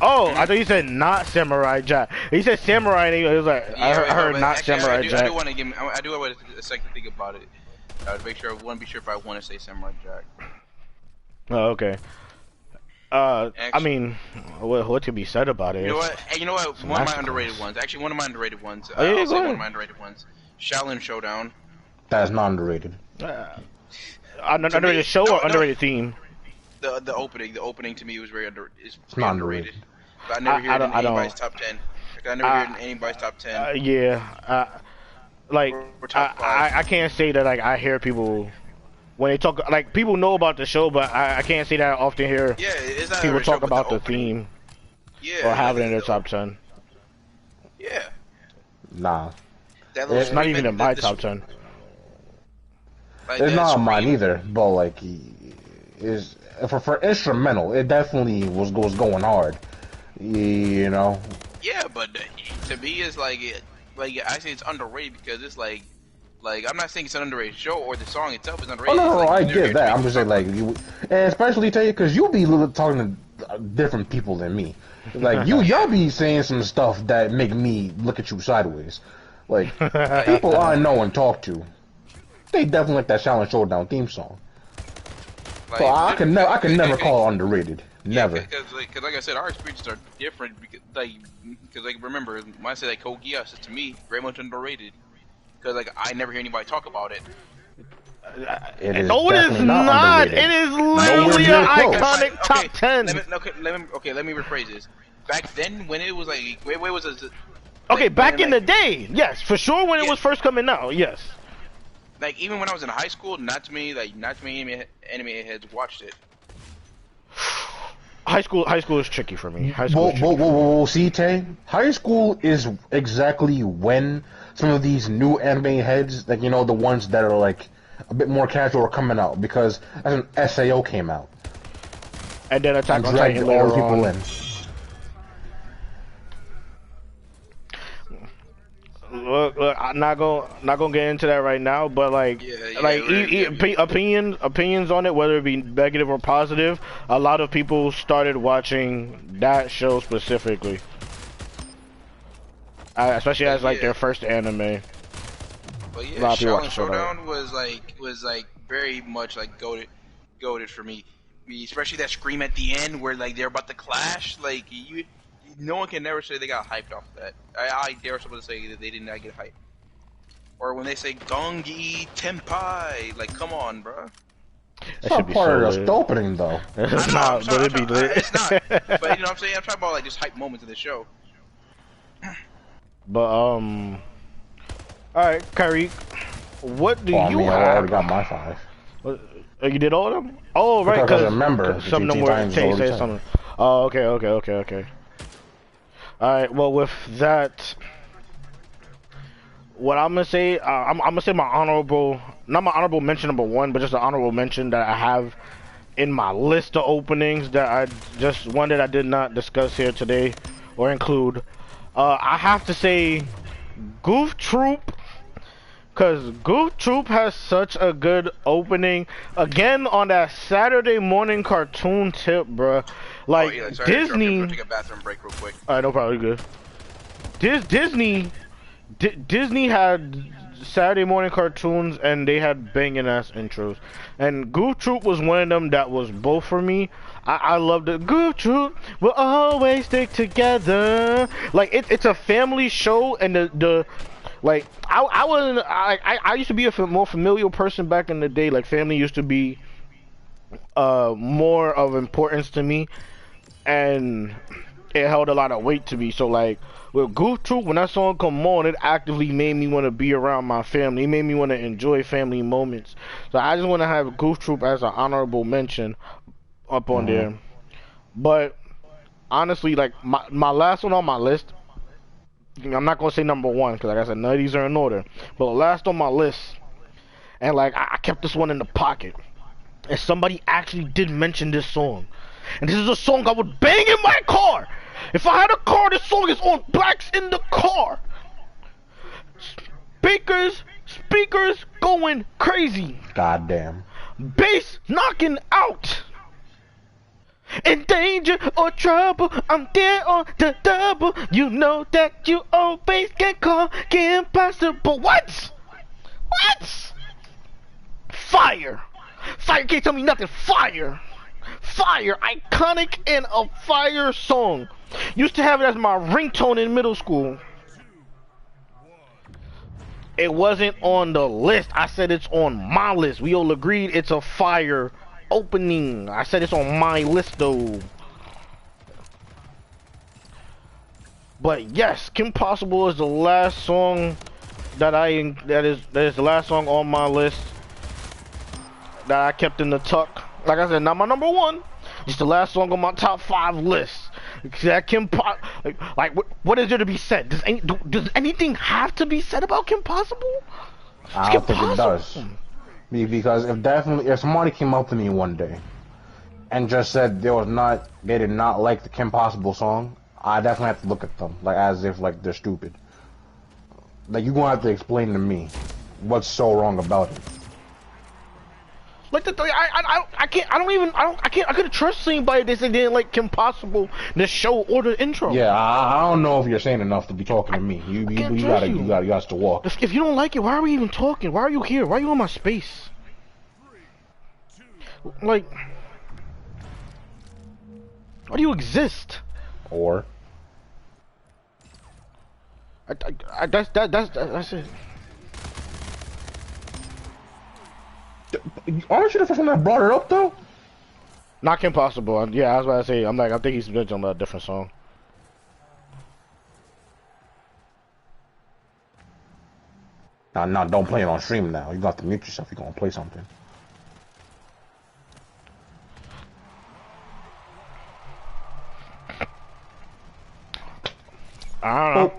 Oh, I thought you said not Samurai Jack. He said Samurai, and it was like I heard not actually, Samurai Jack. I do want to give. I do want a second to think about it. I would make sure. I want to be sure if I want to say Samurai Jack. Oh, okay. I mean, what to be said about it? You know what? Hey, you know what? Some One of my masterclass. underrated ones. Actually, one of my underrated ones. Oh, yeah, I'll go say one ahead. of my underrated ones. Shaolin Showdown. That's not underrated. Underrated show or underrated theme? The opening to me was very It's not underrated. But I never hear it in anybody's top 10. Like, I never hear it in anybody's top 10. Yeah. Like Or top 5. I can't say that like I hear people when they talk like people know about the show, but I can't say that I often hear Yeah, it's not people a show, talk but about the opening. theme Yeah. or have it in their top 10. Yeah. Nah. That little It's not even in my the- top 10. Like, It's that not on mine scream. either, but like, is for instrumental, it definitely was going hard. You know. Yeah, but to me, it's like I say it's underrated because it's like I'm not saying it's an underrated show or the song itself is Oh underrated. no, It's no, like, I they're get here that. to I'm make just saying something. like, you, and especially tell you because you be talking to different people than me. Like y'all be saying some stuff that make me look at you sideways. Like people I know and talk to, they definitely like that Shaolin Showdown theme song. Like, So I can never call it underrated. Never. Because like I said, our experiences are different. Because remember, when I say like Code Geass is to me very much underrated. Because like I never hear anybody talk about it. It is No, it is definitely not. underrated. It is Nowhere literally near an close. iconic top Okay, 10. let me rephrase this. Back then, when it was like, wait, was it? Okay, Like, back when, in the like, day, yes, for sure when it Yeah. was first coming out, yes. Like even when I was in high school, not too many anime heads watched it. High school is tricky for me. High school is tricky. Whoa, see, Tay? High school is exactly when some of these new anime heads, like, you know, the ones that are, like, a bit more casual are coming out, because as an SAO came out. And then Attack And on dragged Titan all later the people on. in. Look, I'm not gonna get into that right now, but like, opinions on it, whether it be negative or positive, a lot of people started watching that show specifically, especially as like their first anime. But yeah, A lot of people watch Shaolin the show now. Showdown was like very much like goated for me. Especially that scream at the end where like they're about to clash. Like no one can never say they got hyped off that. I dare someone to say that they did not get hyped. Or when they say Gongi Tenpai, like come on, bro. It's not part of the opening, though. It's not, but it'd be lit. It's not. But you know what I'm saying? I'm talking about like just hype moments in the show. But all right, Kyrie, what do I you mean, I have? already got my 5. You did all of them? Oh, right, Because I remember some of them GT were Titans Tay already said said. something. Oh, okay. All right, well, with that, what I'm gonna say, I'm gonna say not my honorable mention number 1, but just an honorable mention that I have in my list of openings that one that I did not discuss here today or include. I have to say, Goof Troop. Cause Goof Troop has such a good opening. Again, on that Saturday morning cartoon tip, bruh. Like Sorry to interrupt you. I'm Disney. gonna take a bathroom break real quick. Alright, no problem. You're good. Disney had Saturday morning cartoons, and they had banging ass intros. And Goof Troop was one of them that was both for me. I love the Goof Troop. We'll always stick together. Like it's a family show, and the like I used to be a more familial person back in the day. Like family used to be more of importance to me, and it held a lot of weight to me. So like with Goof Troop, when that song come on, it actively made me want to be around my family. It made me want to enjoy family moments. So I just want to have Goof Troop as an honorable mention up on there. But honestly, like my last one on my list, I'm not gonna say number 1 because like I said, none of these are in order. But the last on my list, and like I kept this one in the pocket, and somebody actually did mention this song, and this is a song I would bang in my car. If I had a car, this song is on blacks in the car. Speakers going crazy. Goddamn. Bass knocking out. In danger or trouble, I'm there on the double. You know that you always get caught, get impossible. What? What? Fire. Fire can't tell me nothing. Fire. Fire. Iconic and a fire song. Used to have it as my ringtone in middle school. It wasn't on the list. I said it's on my list. We all agreed it's a fire opening. I said it's on my list though. But yes, Kim Possible is the last song that is the last song on my list that I kept in the tuck. Like I said, not my number one. Just the last song on my top 5 list. That what is there to be said? Does anything have to be said about Kim Possible? I don't think it does. Because if somebody came up to me one day and just said they did not like the Kim Possible song, I definitely have to look at them like as if like they're stupid. Like you're gonna have to explain to me what's so wrong about it. Like I couldn't trust anybody that said they didn't like Kim Possible, the show or the intro. Yeah, I don't know if you're saying enough to be talking to me. You got to walk. If you don't like it, why are we even talking? Why are you here? Why are you on my space? Like, why do you exist? Or that's it. Aren't you the first one that brought it up though? Not Kim Possible. Yeah, I was about to say. I think he's mentioned a different song. No, don't play it on stream now. You got to mute yourself. You're gonna play something. I don't know.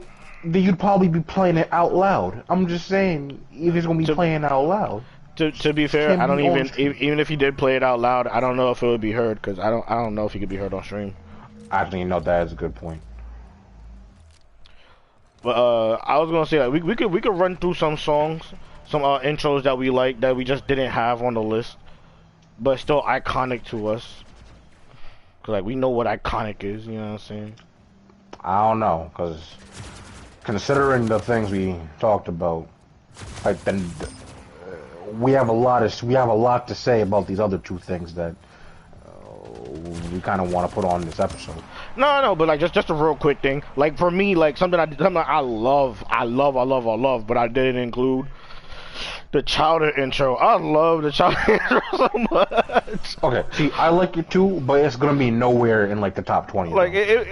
Well, you'd probably be playing it out loud. I'm just saying, if it's gonna be playing out loud. To be fair, I don't even if he did play it out loud, I don't know if it would be heard because I don't know if he could be heard on stream. I think that is a good point. But I was gonna say like, we could run through some songs, some intros that we like that we just didn't have on the list, but still iconic to us. Cause like we know what iconic is, you know what I'm saying? I don't know, cause considering the things we talked about, like then. We have a lot to say about these other 2 things that we kind of want to put on this episode. No, but like just a real quick thing. Like for me, like something I love, but I didn't include the Chowder intro. I love the Chowder intro so much. Okay, see, I like it too, but it's gonna be nowhere in like the top 20. Like okay.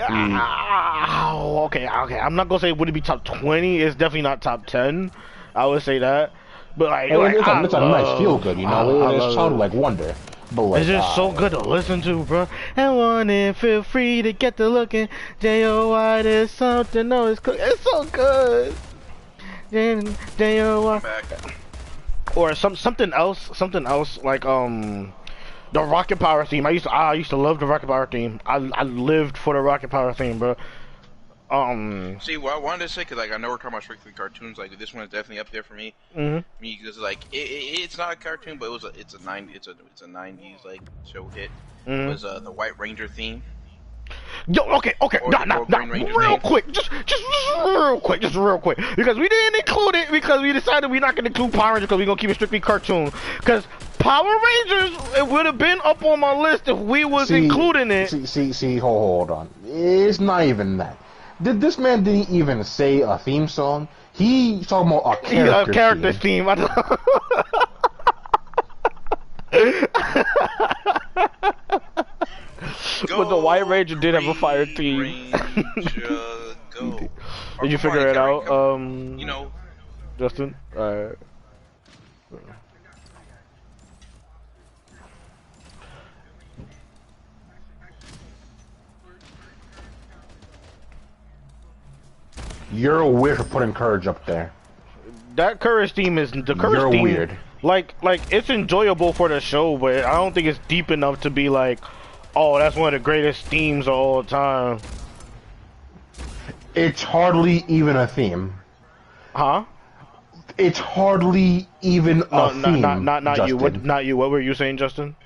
I'm not gonna say would it be top 20. It's definitely not top 10. I would say that. But like, it's a nice feel good, you know. It's Chowder like Wonder. But like, it's just so good to listen to, bro. And one and feel free to get to looking. J-O-Y, there's something. No, it's so good. J-O-Y. Or something else like the Rocket Power theme. I used to love the Rocket Power theme. I lived for the Rocket Power theme, bro. See, what I wanted to say, because like I know we're talking about strictly cartoons, like this one is definitely up there for me. Because like it's not a cartoon, but it's a 90s like show hit. It was the White Ranger theme. Yo, okay, real quick, just real quick, because we didn't include it because we decided we're not gonna include Power Rangers because we're gonna keep it strictly cartoon. Because Power Rangers, it would have been up on my list if we was including it. Hold on, it's not even that. This man didn't even say a theme song. He's talking about a character theme. But the White Ranger did have a fire theme. Did you figure it out, you know, Justin? Alright. You're weird for putting Courage up there. That Courage theme is the Courage You're theme. Weird. Like it's enjoyable for the show, but I don't think it's deep enough to be like, oh, that's one of the greatest themes of all time. It's hardly even a theme. Huh? it's hardly even a theme. Not you. Justin. What? Not you. What were you saying, Justin?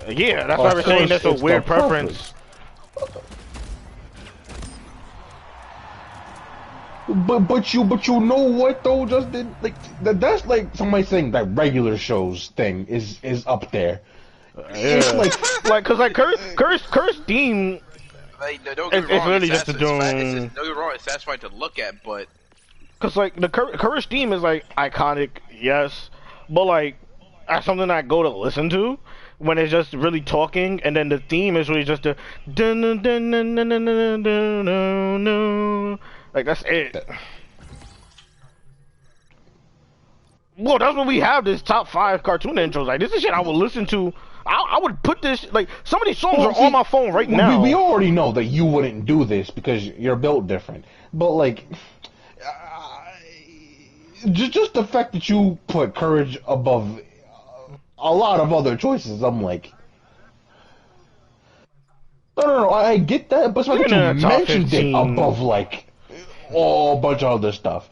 Yeah, that's why we're saying that's a weird preference. But you know what though, Justin? Like that's like somebody saying that regular shows thing is up there. Yeah. like cause like Curse theme. Like, don't get me wrong, really just a doom. Don't get me wrong, it's satisfying to look at, but Cause like the Courage theme is like iconic, yes, but like that's something I go to listen to when it's just really talking, and then the theme is really just a like that's it. Well, that's what we have. This top 5 cartoon intros. Like this is shit I would listen to. I would put this like some of these songs are on my phone right now. We already know that you wouldn't do this because you're built different, but like. Just the fact that you put Courage above a lot of other choices, I'm like, no, I get that, but it's like you mentioned it above like a bunch of other stuff.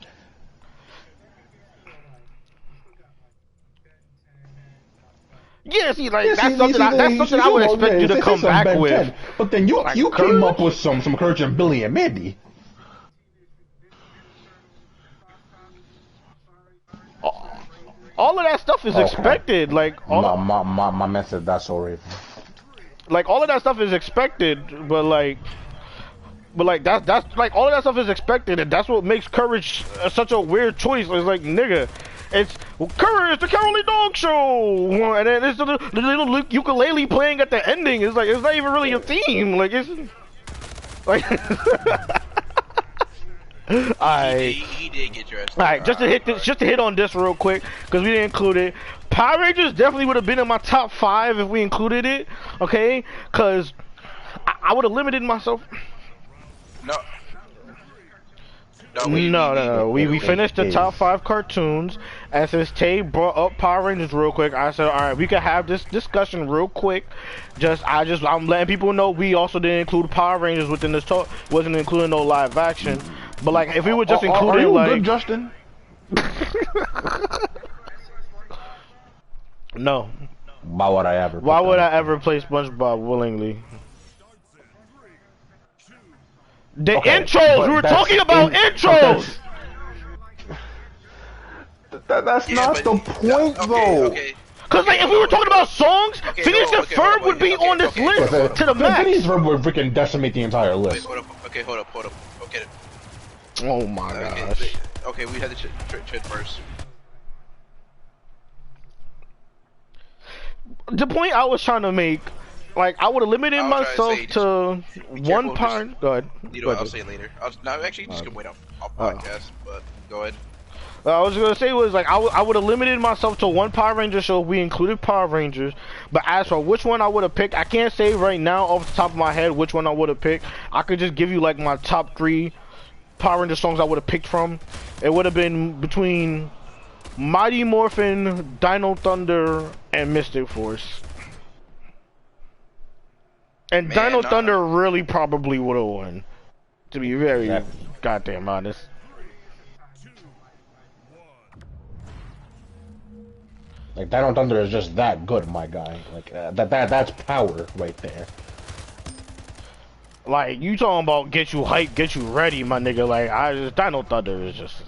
Yeah, see, like that's something I would expect you to come back with. 10. But then you came up with some Courage and Billy and Mandy. All of that stuff is expected. Like my message, that's so Raven. Like all of that stuff is expected, but like that's like all of that stuff is expected, and that's what makes Courage such a weird choice. It's like nigga, it's Courage, the Cowardly Dog Show, and then it's the little ukulele playing at the ending. It's like it's not even really a theme. Like it's like. He did get dressed. Alright, just to hit on this real quick, because we didn't include it. Power Rangers definitely would have been in my top 5 if we included it, okay? Because I would have limited myself. No. We finished the top 5 cartoons, and since Tay brought up Power Rangers real quick, I said, alright, we can have this discussion real quick. I'm letting people know we also didn't include Power Rangers within this talk. Wasn't including no live action. But like, if we were just including like, good, Justin? No. Why would I ever? Why would I ever play SpongeBob willingly? The intros. We were talking about intros. That's not the point, though. Okay. Cause like if we were talking about songs, Phineas and Ferb would be on this list to the max. Phineas and Ferb would freaking decimate the entire list. Wait, hold up. Okay. Oh my gosh. Okay, we had the trade first. The point I was trying to make, like, I would have limited myself to one part. Go ahead. I'll say it later. Actually, you just can wait on podcast, but go ahead. I was gonna say was like I would have limited myself to one Power Ranger show if we included Power Rangers. But as for which one I would have picked, I can't say right now off the top of my head which one I would have picked. I could just give you like my top 3 Power Ranger songs I would have picked from. It would have been between Mighty Morphin, Dino Thunder, and Mystic Force. And Dino Thunder really probably would have won, to be very goddamn honest. Like Dino Thunder is just that good, my guy. Like that's power right there. Like you talking about get you hyped, get you ready, my nigga. Like Dino Thunder is just.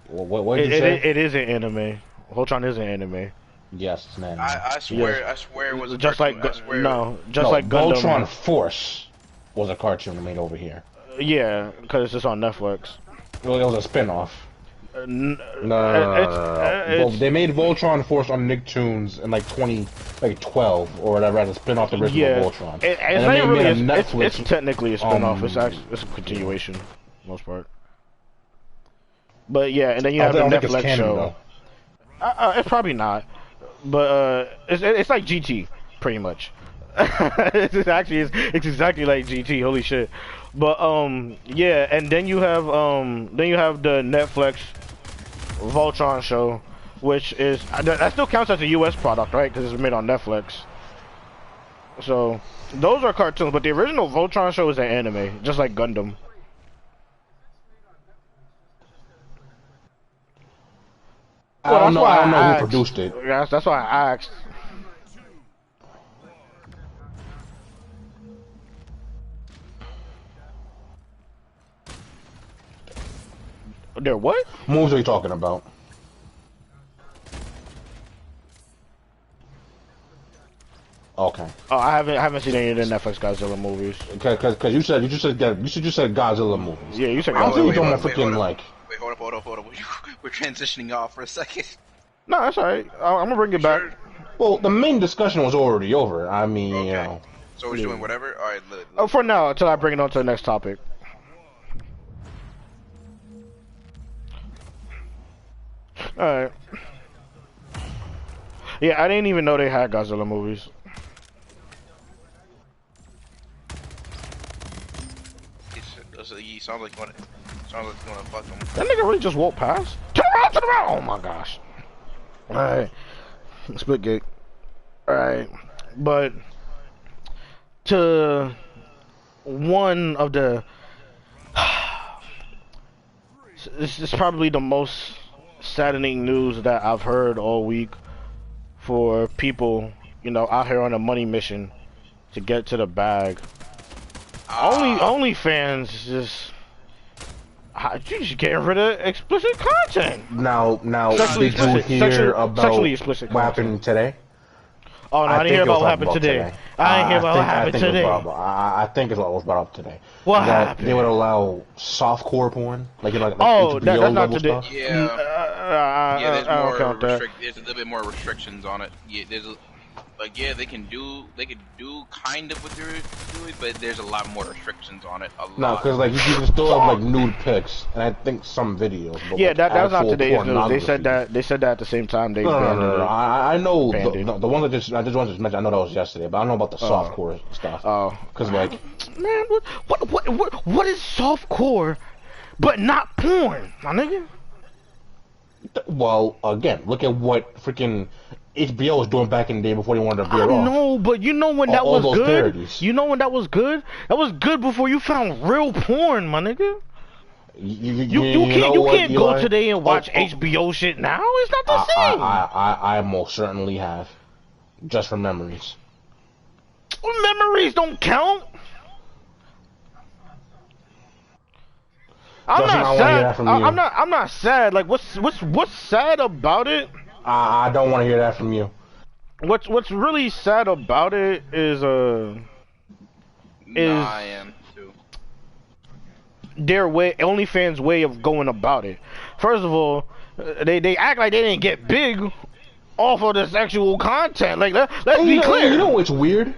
What did you say? It is an anime. Voltron is an anime. Yes, it's an anime. I swear it was a just cartoon. like Gundam. Voltron Force was a cartoon made over here. Yeah, because it's just on Netflix. Well, it was a spin-off. No. Well, they made Voltron Force on Nicktoons in like 2012 or whatever as a spin-off the original Voltron. It's technically a spin-off. It's a continuation, for the most part. But yeah, and then you have the Netflix show. It's probably not, but it's like GT, pretty much. It's exactly like GT. Holy shit! But yeah, and then you have the Netflix Voltron show, which is that still counts as a U.S. product, right? Because it's made on Netflix. So those are cartoons, but the original Voltron show is an anime, just like Gundam. I don't know who produced it. Yeah, that's why I asked. There what? Movies are you talking about? Okay. Oh, I haven't seen any of the Netflix Godzilla movies. Because you said Godzilla movies. Yeah, you said I don't think Godzilla. we're talking freaking like. Wait, hold up. We're transitioning off for a second. No, that's alright. I'm gonna bring it back. Well, the main discussion was already over. I mean, Okay. you know. So we're doing whatever. All right. Oh, for now, until I bring it on to the next topic. Alright. Yeah, I didn't even know they had Godzilla movies. He sounds like you want to fuck him. That nigga really just walked past. Turn around! Oh my gosh. Alright. Split gate. Alright. But to one of the this is probably the most saddening news that I've heard all week for people, you know, out here on a money mission to get to the bag. OnlyFans is you just getting rid of explicit content. Now, Sexually did you explicit. hear about Sexually explicit what content. happened today? Oh no, I didn't hear about what happened today. I didn't hear about what happened today. I think it's what was brought up today. What that happened? They would allow softcore porn, like you know, like Oh, HBO that's not level today. stuff. Yeah. There's There's more count that. There's a little bit more restrictions on it. Yeah, they can do kind of what they're doing, but there's a lot more restrictions on it. No, because like you can still have like nude pics, and I think some videos. But, Yeah, like, that's not today's news. They said pornography. that at the same time they No. banned it. I know Banned it. the one that I just wanted to mention. I know that was yesterday, but I don't know about the softcore stuff. Oh, Because like, man, what is softcore, but not porn, my nigga? well, again, look at what freaking HBO was doing back in the day before they wanted to veer I off. know, but you know when that All was those good? parodies. You know when that was good? That was good before you found real porn, my nigga. You can't go today and watch HBO shit now. It's not the same. I most certainly have, just for memories. Memories don't count. I'm Justin, not I wanna hear that sad. from you. I'm not sad. Like what's sad about it? I don't want to hear that from you. What's really sad about it is I am too. their OnlyFans way of going about it. First of all, they act like they didn't get big off of the sexual content. Like let's be clear. You know what's weird?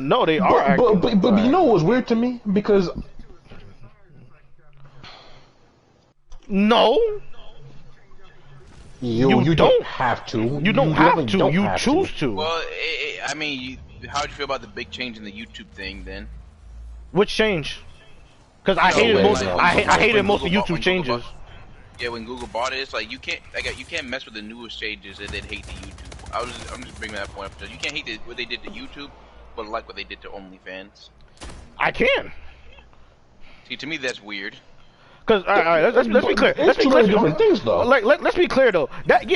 No, they are. But you know what's weird to me? Because no, you don't have to. You don't have definitely to. don't You have choose to. Well, I mean, how do you feel about the big change in the YouTube thing then? Which change? Because I hated most of YouTube changes. When Google bought it, it's like you can't mess with the newest changes and then hate the YouTube. I'm just bringing that point up because you can't hate what they did to YouTube, but like what they did to OnlyFans. I can. See, to me that's weird. Cause let's be clear. It's two very different things, though. Let's be clear though. That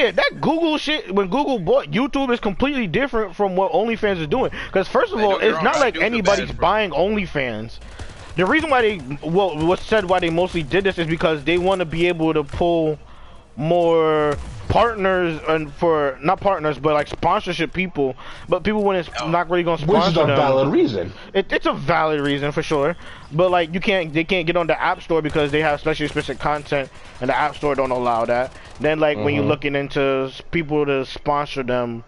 Google shit when Google bought YouTube is completely different from what OnlyFans is doing. Cause first of all, it's not like anybody's buying OnlyFans. The reason why why they mostly did this is because they want to be able to pull more partners and for not partners but like sponsorship people, but people when it's not really gonna sponsor which is a them. valid reason. It's a valid reason for sure, but like they can't get on the App Store because they have sexually explicit content and the App Store don't allow that. Then like when you're looking into people to sponsor them,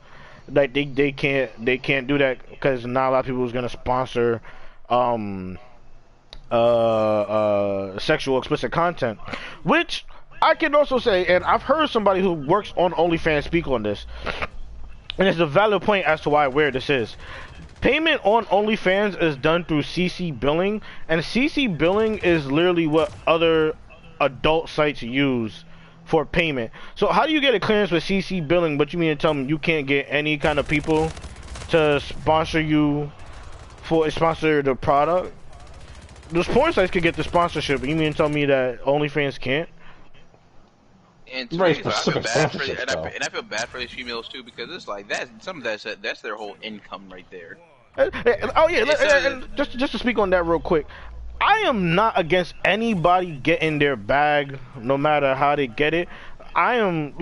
like they can't do that because not a lot of people is gonna sponsor sexual explicit content, which I can also say, and I've heard somebody who works on OnlyFans speak on this, and it's a valid point as to where this is. Payment on OnlyFans is done through CC billing, and CC billing is literally what other adult sites use for payment. So how do you get a clearance with CC billing, but you mean to tell me you can't get any kind of people to sponsor you for sponsor the product? Those porn sites could get the sponsorship, but you mean to tell me that OnlyFans can't? And Very I feel specific bad for sponsorship, and I feel bad for these females too, because it's like that's their whole income right there. Oh yeah, just to speak on that real quick, I am not against anybody getting their bag, no matter how they get it. I am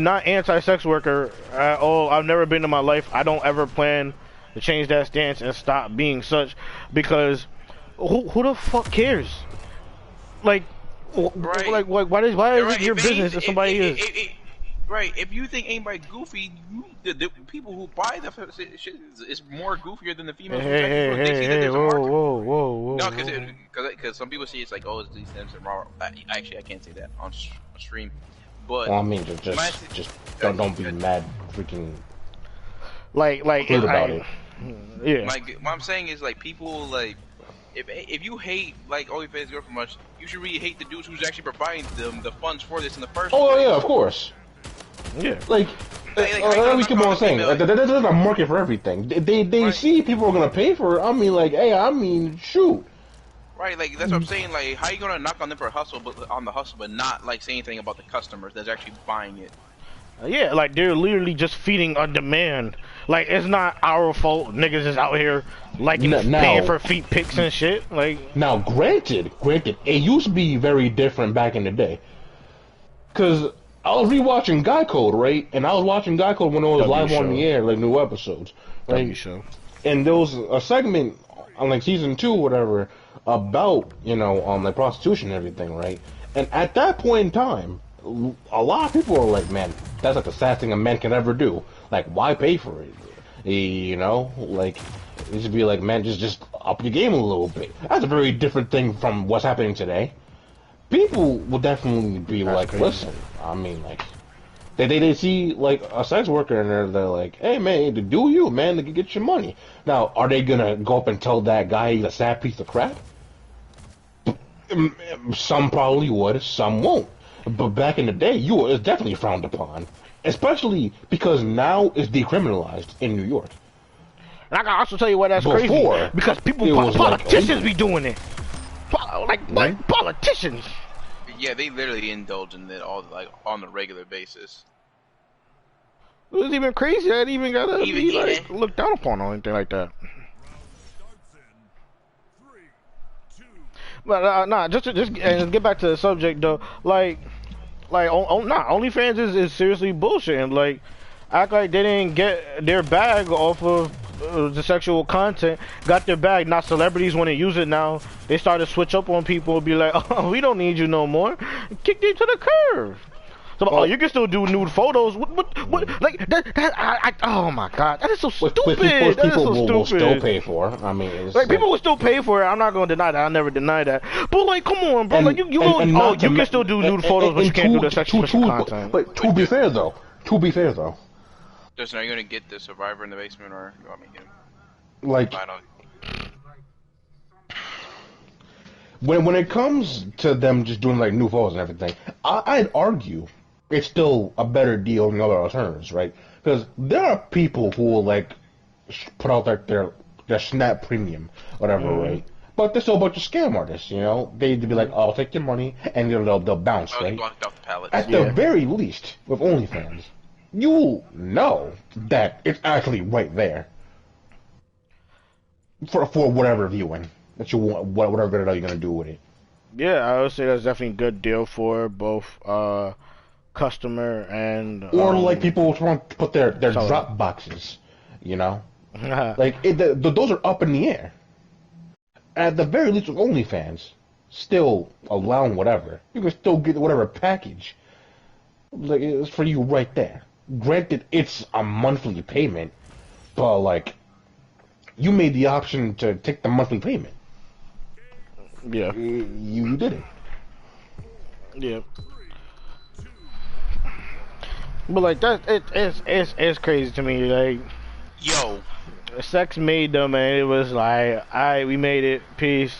not anti-sex worker at all. I've never been in my life. I don't ever plan to change that stance and stop being such, because who the fuck cares? Like, Right. why is it your business if somebody is? Right. If you think anybody goofy, the people who buy the shit is more goofier than the females. Hey, whoa. No, because some people see it's like, oh, it's these things and raw. Actually, I can't say that on stream. But Well, I mean, just don't be mad, freaking. Like about it. Yeah. Like what I'm saying is like people like. If you hate like OnlyFans girl for much, you should really hate the dudes who's actually providing them the funds for this in the first place. Oh yeah, of course. Yeah. Like we keep on saying, there's a market for everything. They right. See people are gonna pay for it. I mean, like, hey, shoot. Right, like that's what I'm saying. Like, how you gonna knock on them for a hustle, but not like say anything about the customers that's actually buying it? Yeah, like they're literally just feeding on demand. Like it's not our fault. Niggas is out here paying for feet pics and shit. Like now, granted, it used to be very different back in the day. Cause I was rewatching Guy Code, right? And I was watching Guy Code when it was live on the air, like new episodes, right? Show. And there was a segment on like season 2, or whatever, about like prostitution and everything, right? And at that point in time, a lot of people are like, man, that's like the saddest thing a man can ever do. Like, why pay for it? Like, it should be like, man, just up your game a little bit. That's a very different thing from what's happening today. People will definitely be like, crazy. Listen, I mean, like, they see like a sex worker and they're like, hey man, to do you, man, to get your money. Now, are they gonna go up and tell that guy he's a sad piece of crap? Some probably would, some won't. But back in the day, it's definitely frowned upon, especially because now it's decriminalized in New York. And I can also tell you why that's Before, crazy. Because politicians be doing it. Like politicians. Yeah, they literally indulge in it all like on a regular basis. It was even crazy. I didn't even gotta be looked down upon or anything like that. But just get back to the subject though. OnlyFans is seriously bullshitting. Like, act like they didn't get their bag off of the sexual content. Got their bag. Now celebrities want to use it now. They start to switch up on people and be like, oh, we don't need you no more. Kick them to the curb. So, you can still do nude photos. What? Like that? Oh my god, that is so stupid. People will still pay for. I mean, it's like people will still pay for it. I'm not gonna deny that. I'll never deny that. But like, come on, bro. You can still do nude photos, but you can't do the sexual content. But to be fair though, Justin, are you gonna get the Survivor in the basement, or you want me to get him? Like, when it comes to them just doing like new photos and everything, I'd argue it's still a better deal than other alternatives, right? Because there are people who will like put out like their Snap Premium, whatever, right? But there's still a bunch of scam artists, They'd be like, "I'll take your money," and they'll bounce, right? Blocked out the pallets. At the very least, with OnlyFans, you know that it's actually right there for whatever viewing that you want, whatever video you're gonna do with it. Yeah, I would say that's definitely a good deal for both customer and or like people want to put their drop boxes, like those are up in the air. At the very least, with OnlyFans, still allowing whatever, you can still get whatever package. Like, it's for you right there. Granted, it's a monthly payment, but like, you made the option to take the monthly payment. Yeah, you did it. Yeah. But like it's crazy to me. Like, yo, sex made them, and it was like, alright, we made it, peace.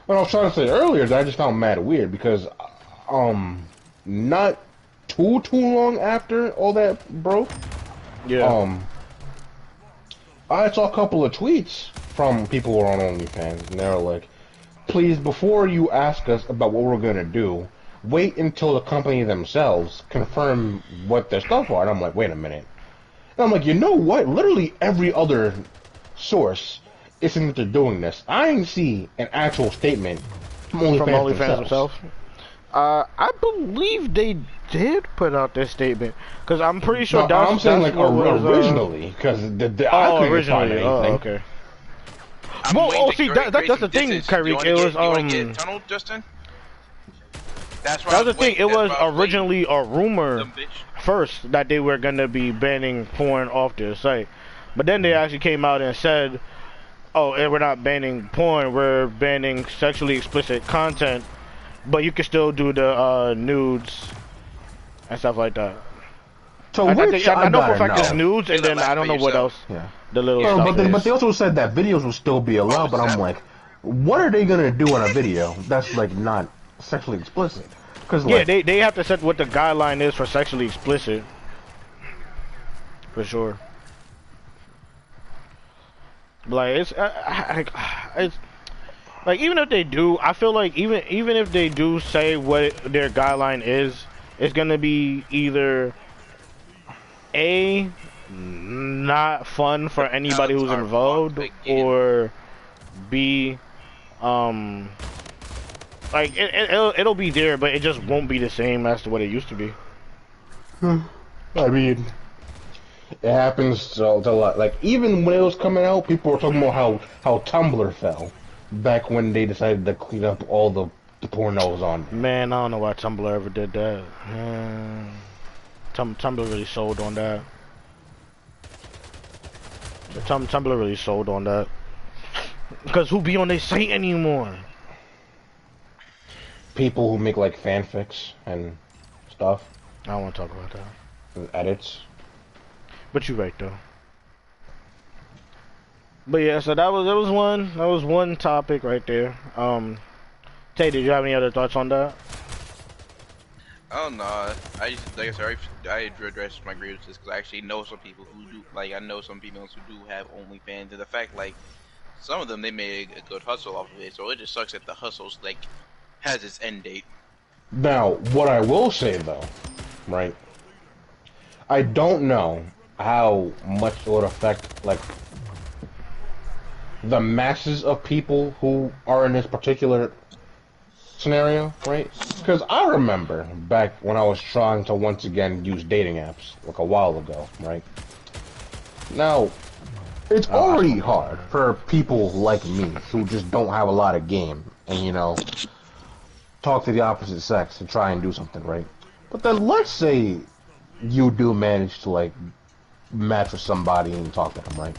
What I was trying to say earlier that I just found mad weird because, not too long after all that broke, Yeah. I saw a couple of tweets from people who are on OnlyFans, and they were like, please, before you ask us about what we're gonna do, wait until the company themselves confirm what their stuff are. And I'm like, wait a minute. And I'm like, you know what? Literally every other source is saying that they're doing this. I didn't see an actual statement from OnlyFans themselves. I believe they did put out this statement because I'm pretty sure no, I'm saying like originally because I couldn't find anything. Oh, okay. Well, see, that's the thing, Kyrie. It was tunnel, Justin. That's the thing. It was originally a rumor first that they were gonna be banning porn off their site, but then they actually came out and said, "Oh, we're not banning porn. We're banning sexually explicit content, but you can still do the nudes and stuff like that." So I know for a fact it's nudes, and then I don't know what else. Yeah. The little stuff but they also said that videos will still be allowed. But I'm like, what are they gonna do on a video that's like not sexually explicit? Cause like, yeah, they have to set what the guideline is for sexually explicit, for sure. Like it's like even if they do, I feel like even if they do say what their guideline is, it's gonna be either A, not fun for anybody who's involved, or B, like it'll be there, but it just won't be the same as to what it used to be. I mean, it happens to a lot. Like even when it was coming out, people were talking about how Tumblr fell back when they decided to clean up all the pornos on. Man, I don't know why Tumblr ever did that. Tumblr really sold on that. Tumblr really sold on that. Because who be on their site anymore? People who make like fanfics and stuff. I don't want to talk about that. And edits. But you're right though. But yeah, so that was one topic right there. Tay, did you have any other thoughts on that? Oh no, I just, like I said, I addressed my grievances because I actually know some people who do, like I know some females who do have OnlyFans, and the fact like some of them they made a good hustle off of it, so it just sucks that the hustle's like has its end date. Now, what I will say though, right? I don't know how much it would affect like the masses of people who are in this particular scenario, right? Because I remember back when I was trying to once again use dating apps like a while ago, right? Now, it's already hard for people like me who just don't have a lot of game and, you know, talk to the opposite sex and try and do something, right? But then let's say you do manage to, like, match with somebody and talk to them, right?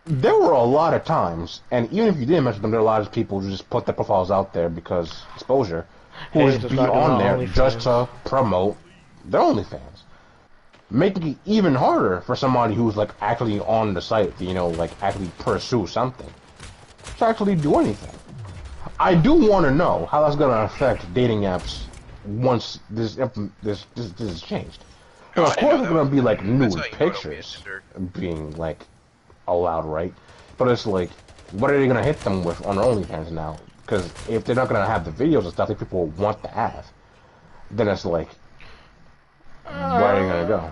There were a lot of times, and even if you didn't mention them, there are a lot of people who just put their profiles out there because exposure, who would be on there just to promote their OnlyFans. Making it even harder for somebody who's like actually on the site to, you know, like actually pursue something, to actually do anything. I do want to know how that's going to affect dating apps once this is changed. And of course, it's going to be like nude pictures being like allowed, right? But it's like, what are they gonna hit them with on their OnlyFans now? Because if they're not gonna have the videos and stuff that people want to have, then it's like, where are they gonna go?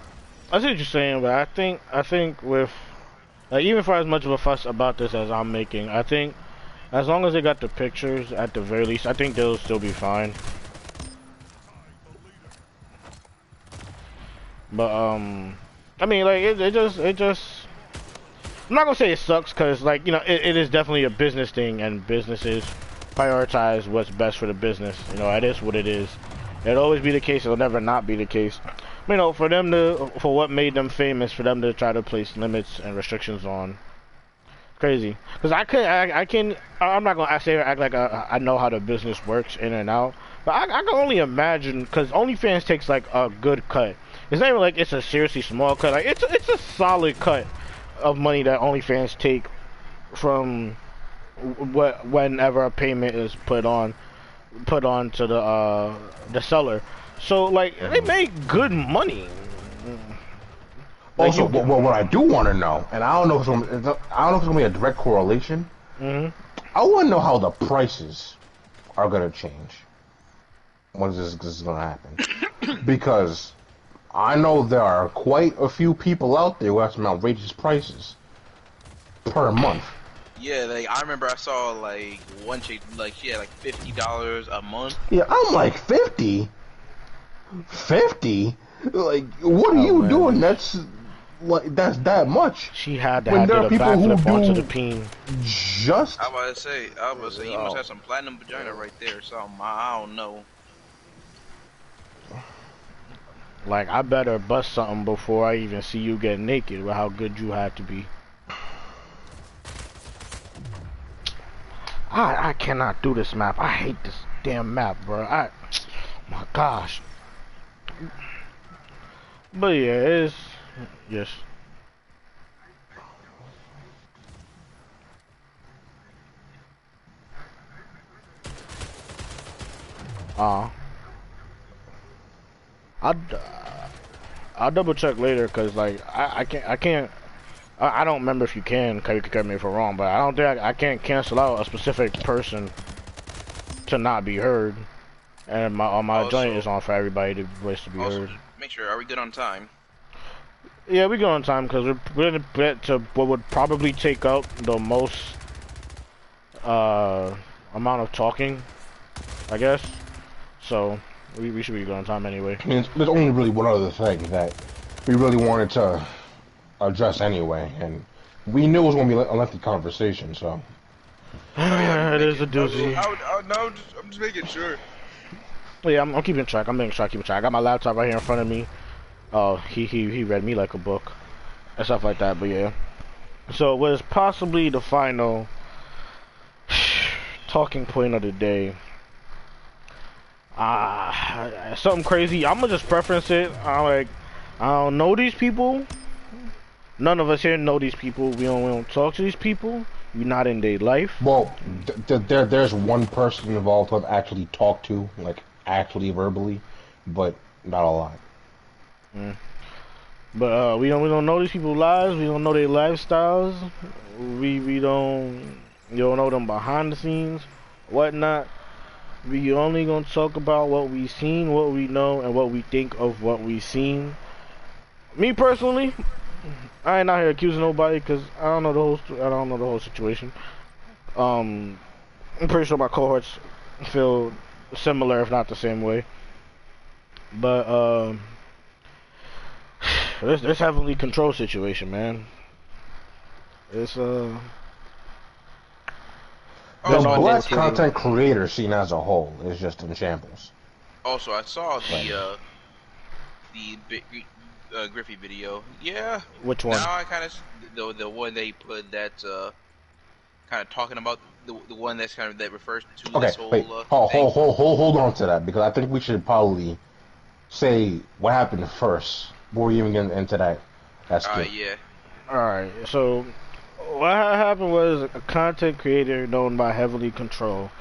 I see what you're saying, but I think with like, even for as much of a fuss about this as I'm making, I think as long as they got the pictures at the very least, I think they'll still be fine. But I mean, like it just. I'm not gonna say it sucks, cause like, you know, it is definitely a business thing, and businesses prioritize what's best for the business. You know, it is what it is. It'll always be the case. It'll never not be the case. You know, for what made them famous, for them to try to place limits and restrictions on, crazy. Cause I'm not gonna act like I know how the business works in and out, but I can only imagine, cause OnlyFans takes like a good cut. It's not even like it's a seriously small cut. Like it's a solid cut of money that OnlyFans take from whenever a payment is put on to the seller. So like they make good money. Like Also, what I do want to know, and I don't know if I don't know if it's gonna be a direct correlation. Mhm. I want to know how the prices are gonna change. When this is gonna happen? Because I know there are quite a few people out there who have some outrageous prices per month. Yeah, like I remember I saw like one chick, like she had like $50 a month. Yeah, I'm like 50. 50? Like, what are you man. doing? That's that much. She had to When have there did are a people who backflip onto do the peen. just. I was about to say, you must have some platinum vagina right there or something. I don't know. Like I better bust something before I even see you get naked with how good you have to be. I cannot do this map. I hate this damn map, bro. My gosh. But yeah, it's yes. I'll I'll double check later because like I can't. I don't remember if you can. You can correct me if I'm wrong, but I don't think I can't cancel out a specific person to not be heard. And my joint is on for everybody to voice to be heard. Make sure, are we good on time? Yeah, we go on time because we're gonna get to what would probably take up the most amount of talking, I guess. So we should be good on time anyway. I mean, there's only really one other thing that we really wanted to address anyway, and we knew it was going to be a lengthy conversation, so. It is a doozy. I'm just making sure. Yeah, I'm keeping track. I'm making sure I keep track. I got my laptop right here in front of me. Oh, he read me like a book and stuff like that. But yeah, so it was possibly the final talking point of the day. Something crazy. I'm gonna just preference it. I don't know these people. None of us here know these people. We don't talk to these people. We're not in their life. Well, there's one person involved who I've actually talked to, like actually verbally, but not a lot. But we don't know these people's lives. We don't know their lifestyles. We don't know them behind the scenes, whatnot. We only gonna talk about what we seen, what we know, and what we think of what we seen. Me personally, I ain't out here accusing nobody because I don't know the whole situation. I'm pretty sure my cohorts feel similar, if not the same way. But this heavily controlled situation, man. It's the black content creator scene as a whole is just in shambles. Also, I saw the Griffey video. Yeah. Which one? Now I kind of the one they put that kind of talking about the one that's kind of that refers to this whole. Wait. Hold on to that, because I think we should probably say what happened first before we even get into that. Yeah. Alright, so what happened was a content creator known by Heavily Control.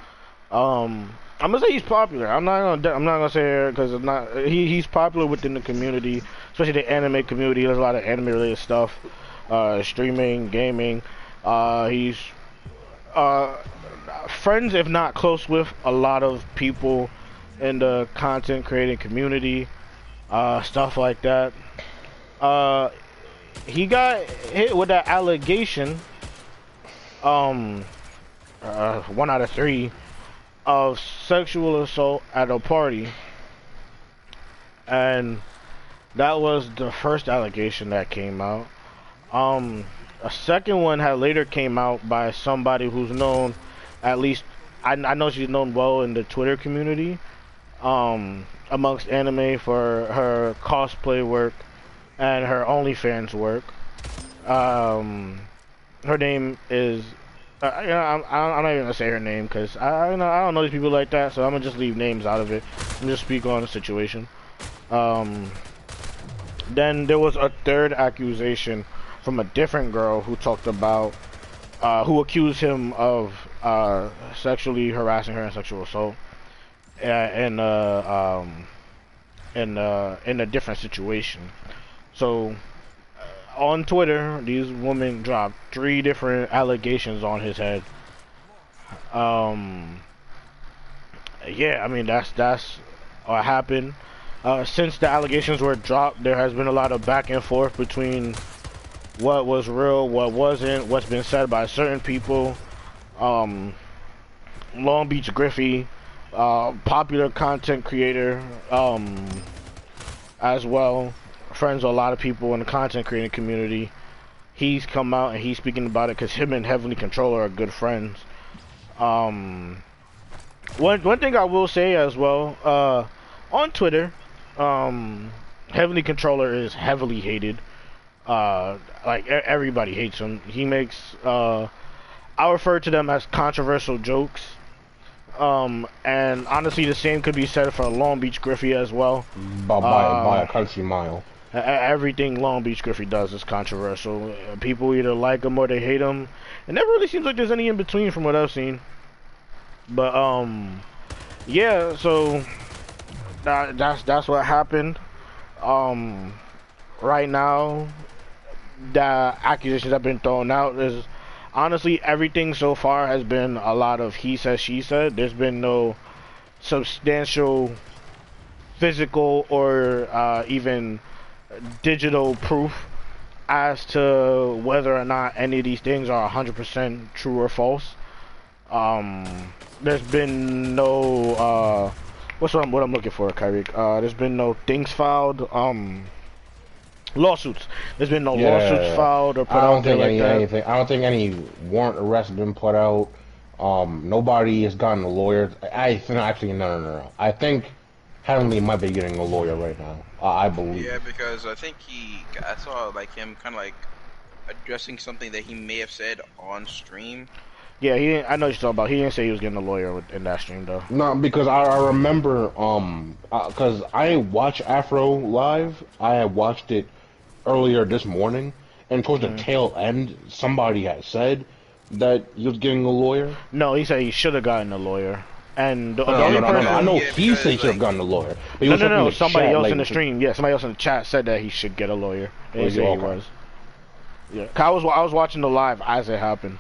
I'm gonna say he's popular. I'm not gonna say because it's not. He's popular within the community, especially the anime community. There's a lot of anime related stuff, streaming, gaming. He's friends, if not close with, a lot of people in the content creating community, stuff like that. He got hit with that allegation. 1 out of 3. Of sexual assault at a party, and that was the first allegation that came out. A second one had later came out by somebody who's known, at least I know she's known well in the Twitter community, amongst anime for her cosplay work and her OnlyFans work. Her name is. I'm not even gonna say her name because I don't know these people like that, so I'm gonna just leave names out of it and just speak on the situation. Then there was a third accusation from a different girl who talked about, who accused him of sexually harassing her and sexual assault, and in a different situation. So on Twitter, these women dropped 3 different allegations on his head. Um, yeah, I mean that's what happened. Since the allegations were dropped, there has been a lot of back and forth between what was real, what wasn't, what's been said by certain people. Um, Long Beach Griffey, popular content creator, as well, friends with a lot of people in the content creating community. He's come out and he's speaking about it because him and Heavenly Controller are good friends. Um, one thing I will say as well, on Twitter, Heavenly Controller is heavily hated. Everybody hates him. He makes I refer to them as controversial jokes. And honestly, the same could be said for Long Beach Griffey as well. By a country mile. Everything Long Beach Griffey does is controversial. People either like him or they hate him. It never really seems like there's any in between from what I've seen. But yeah. So that's what happened. Right now, the accusations have been thrown out. Is honestly everything so far has been a lot of he said, she said. There's been no substantial physical or even digital proof as to whether or not any of these things are 100% true or false. There's been no what I'm looking for, Kyrie. There's been no things filed. Lawsuits. There's been no lawsuits filed or put out there like that. Anything. I don't think any warrant arrests have been put out. Nobody has gotten a lawyer. I think actually no. I think Heavenly might be getting a lawyer right now. I believe. Yeah, because I think I saw like him kind of like addressing something that he may have said on stream. Yeah, he didn't, I know what you're talking about. He didn't say he was getting a lawyer in that stream though. No, because I remember because I watch Afro live. I watched it earlier this morning, and towards the tail end, somebody had said that he was getting a lawyer. No, he said he should have gotten a lawyer. And the No, only person, I know Yeah, he said he should have like- gotten a lawyer. But he was no. in the Somebody chat, else like, in the stream, yeah, somebody else in the chat said that he should get a lawyer. They didn't say he Okay. was. Yeah, 'cause I was watching the live as it happened.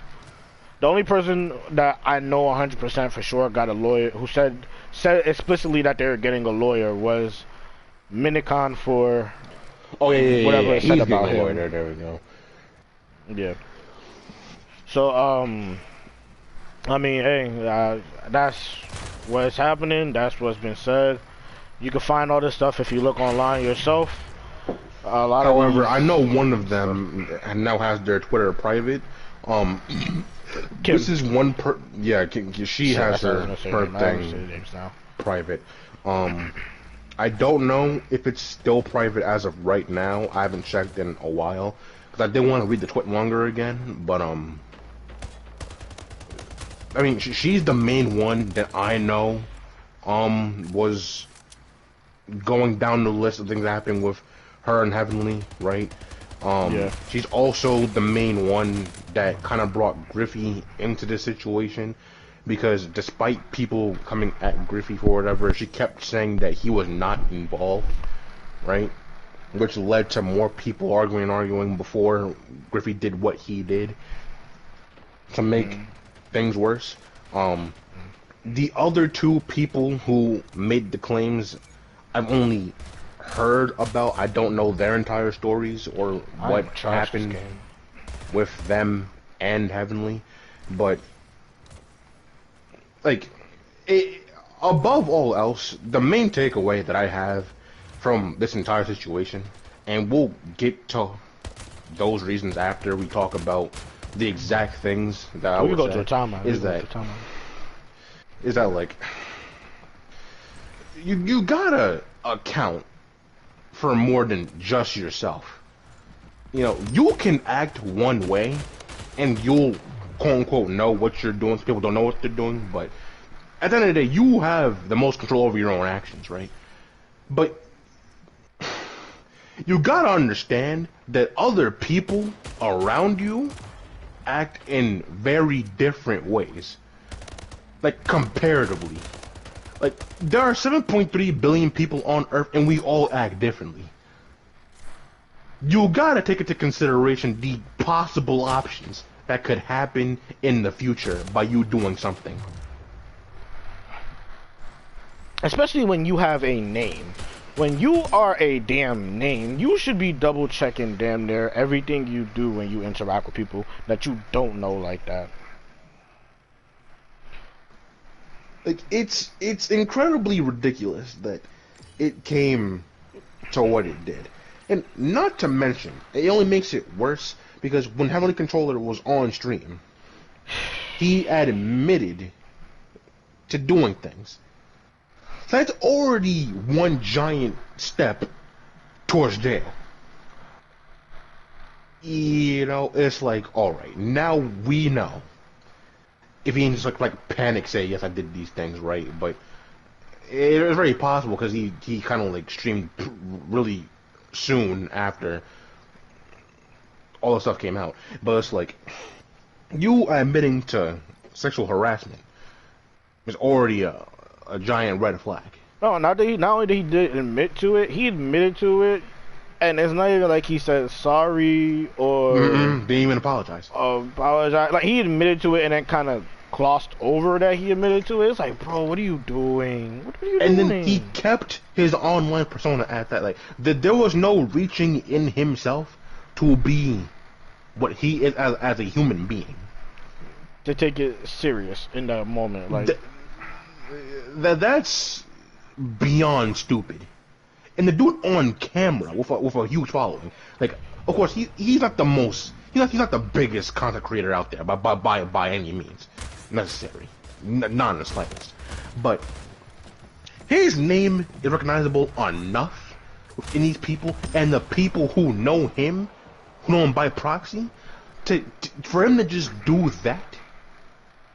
The only person that I know 100% for sure got a lawyer who said explicitly that they were getting a lawyer was Minicon for Oh yeah. whatever it He's said getting about a him. lawyer. There we go. Yeah. So I mean, hey, that's what's happening. That's what's been said. You can find all this stuff if you look online yourself. A lot However, of I know one of them now has their Twitter private. This is one she has her thing private. I don't know if it's still private as of right now. I haven't checked in a while because I did want to read the tweet longer again. But I mean, she's the main one that I know. Was going down the list of things that happened with her and Heavenly, right? Yeah. She's also the main one that kind of brought Griffey into this situation, because despite people coming at Griffey for whatever, she kept saying that he was not involved, right? Which led to more people arguing before Griffey did what he did to make things worse. The other two people who made the claims, I've only heard about. I don't know their entire stories or what happened with them and Heavenly, but like above all else, the main takeaway that I have from this entire situation, and we'll get to those reasons after we talk about the exact things that I would say, is that like you gotta account for more than just yourself. You know, you can act one way and you'll quote unquote know what you're doing. People don't know what they're doing, but at the end of the day, you have the most control over your own actions, right? But you gotta understand that other people around you act in very different ways. Like, comparatively. Like, there are 7.3 billion people on Earth, and we all act differently. You gotta take into consideration the possible options that could happen in the future by you doing something. Especially when you have a name. When you are a damn name, you should be double checking damn near everything you do when you interact with people that you don't know like that. Like, it's incredibly ridiculous that it came to what it did. And not to mention, it only makes it worse because when Heavenly Controller was on stream, he admitted to doing things. So that's already one giant step towards jail. You know, it's like, alright, now we know. If he can just like panic say, yes, I did these things, right? But it was very possible because he kind of like streamed really soon after all the stuff came out. But it's like, you admitting to sexual harassment is already a giant red flag. No, not only did he did admit to it, he admitted to it, and it's not even like he said sorry or didn't even apologize. Apologize. Like, he admitted to it and then kind of glossed over that he admitted to it. It's like, bro, what are you doing? What are you doing? And then he kept his online persona at that. Like, there was no reaching in himself to be what he is as a human being. To take it serious in that moment, like that's beyond stupid. And the dude on camera with a huge following, like, of course he's not the most, he's not the biggest content creator out there by any means necessary, not in the slightest. But his name is recognizable enough within these people, and the people who know him by proxy, for him to just do that,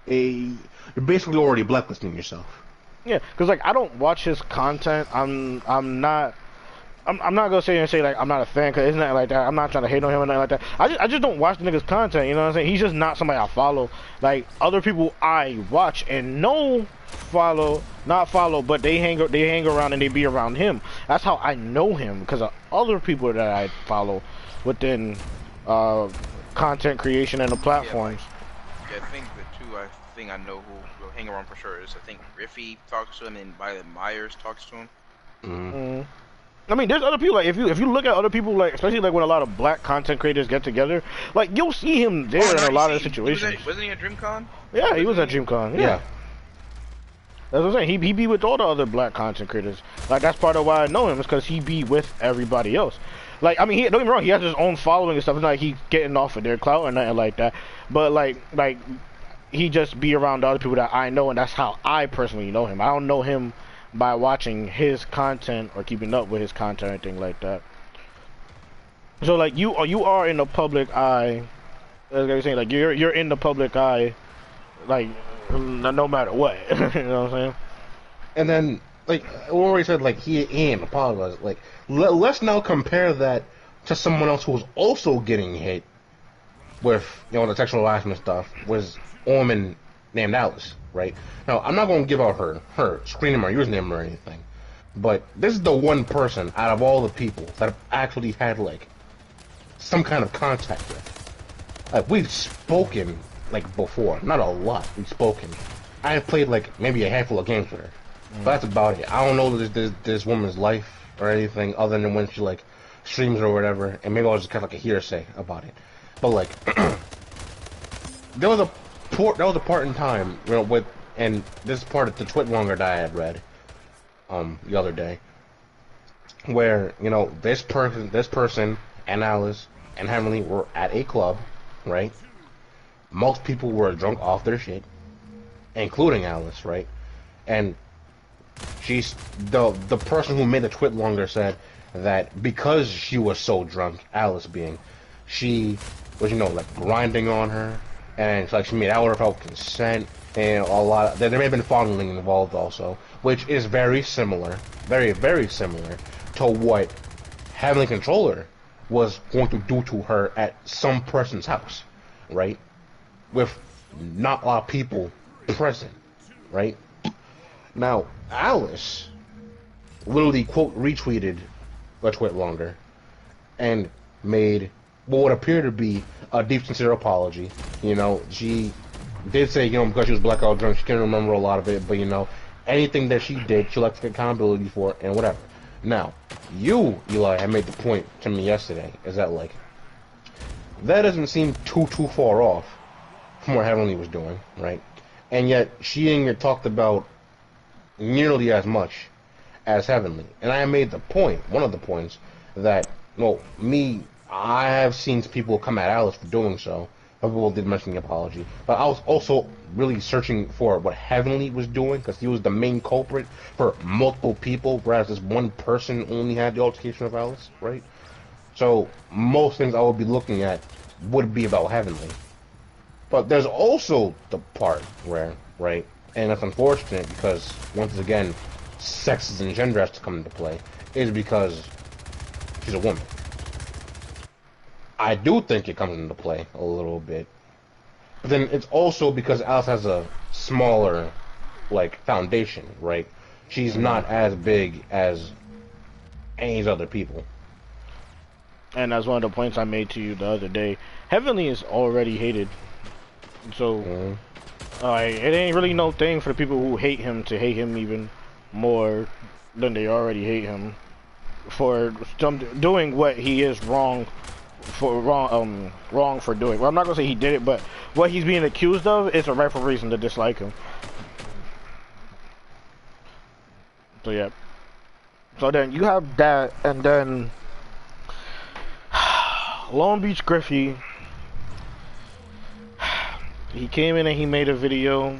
you're basically already blacklisting yourself. Yeah, because like I don't watch his content. I'm not gonna say like I'm not a fan, because it's not like that. I'm not trying to hate on him or nothing like that. I just don't watch the nigga's content. You know what I'm saying? He's just not somebody I follow. Like other people I watch and not follow, but they hang around and they be around him. That's how I know him, because of other people that I follow within content creation and the platforms. Yeah, I think the two I know who will hang around for sure is, I think Griffey talks to him and Violet Myers talks to him. Mm-hmm. I mean, there's other people, like, if you look at other people, like, especially like when a lot of black content creators get together, like, you'll see him there in a lot of situations. Wasn't he at DreamCon? Yeah, he was at DreamCon. Yeah. That's what I'm saying. He be with all the other black content creators. Like, that's part of why I know him, is because he be with everybody else. Like, I mean, don't get me wrong, he has his own following and stuff. It's not like he's getting off of their clout or nothing like that. But like he just be around the other people that I know, and that's how I personally know him. I don't know him by watching his content or keeping up with his content or anything like that. So like you are in the public eye, as I was saying, like you're in the public eye, like no matter what. You know what I'm saying? And then like we already said, like he ain't apologized. Like let's now compare that to someone else who was also getting hit with the sexual harassment stuff, was a woman named Alice. Right? Now, I'm not going to give out her screen name or username or anything, but this is the one person out of all the people that I've actually had, like, some kind of contact with. Like, we've spoken, like, before. Not a lot. We've spoken. I have played, like, maybe a handful of games with her. But that's about it. I don't know this woman's life or anything other than when she, like, streams or whatever, and maybe I was just kind of like a hearsay about it. But, like, there was a part in time, and this is part of the tweet longer that I had read, the other day, where, this person and Alice and Heavenly were at a club, right? Most people were drunk off their shit, including Alice, right? And the person who made the tweet longer said that because she was so drunk, Alice being, she was, like, grinding on her, and it's like she made out without consent, and there may have been fondling involved also, which is very similar, very, very similar to what Heavenly Controller was going to do to her at some person's house, right? With not a lot of people present. right? Now, Alice literally, quote, retweeted a tweet longer and made what would appear to be a deep, sincere apology. You know, she did say, you know, because she was blackout drunk, she couldn't remember a lot of it, but, you know, anything that she did, she liked to take accountability for, and whatever. Now, you, Eli, had made the point to me yesterday, is that, like, that doesn't seem too far off from what Heavenly was doing, right? And yet, she didn't get talked about nearly as much as Heavenly. And I made the point, one of the points, that, well, I have seen people come at Alice for doing so. Other people did mention the apology. But I was also really searching for what Heavenly was doing, because he was the main culprit for multiple people, whereas this one person only had the altercation of Alice, right? So, most things I would be looking at would be about Heavenly. But there's also the part where, right, and that's unfortunate because, once again, sexism and gender has to come into play, is because she's a woman. I do think it comes into play a little bit. But then it's also because Alice has a smaller, like, foundation, right? She's not as big as any of these other people. And that's one of the points I made to you the other day. Heavenly is already hated. So, it ain't really no thing for the people who hate him to hate him even more than they already hate him for doing what he is wrong for doing. Well, I'm not gonna say he did it, but what he's being accused of is a rightful reason to dislike him. So yeah. So then you have that, and then Long Beach Griffey. He came in and he made a video.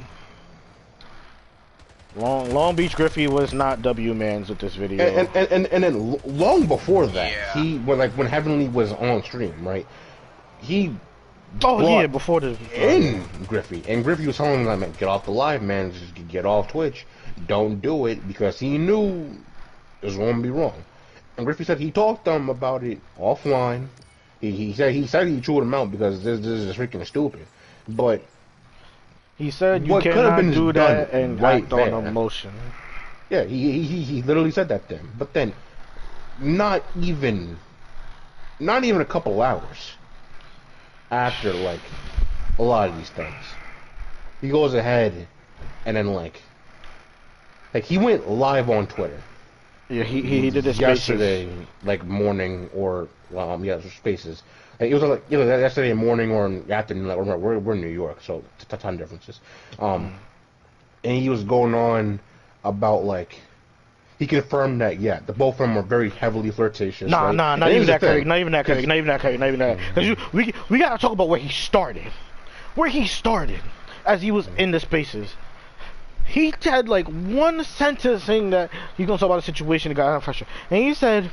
Long Beach Griffey was not W-Mans with this video. And then long before that, when Heavenly was on stream, right? He before this Griffey, and Griffey was telling him, like, man, get off the live, man, just get off Twitch, don't do it, because he knew it was going to be wrong. And Griffey said he talked to him about it offline. He said he chewed him out because this is freaking stupid. But he said you cannot do that and act on emotion. Yeah, he literally said that then. But then, not even a couple hours after, like, a lot of these things, he goes ahead and then like he went live on Twitter. Yeah, he did this yesterday, like, morning or Spaces. It was like, yesterday morning or in the afternoon. Like, we're in New York, so time differences. And he was going on about, like, he confirmed that the both of them were very heavily flirtatious. Not even that, Craig. Not even that. Because we gotta talk about where he started. Where he started, as he was in the Spaces. He had like one sentence saying that he's gonna talk about the situation that got under pressure, and he said,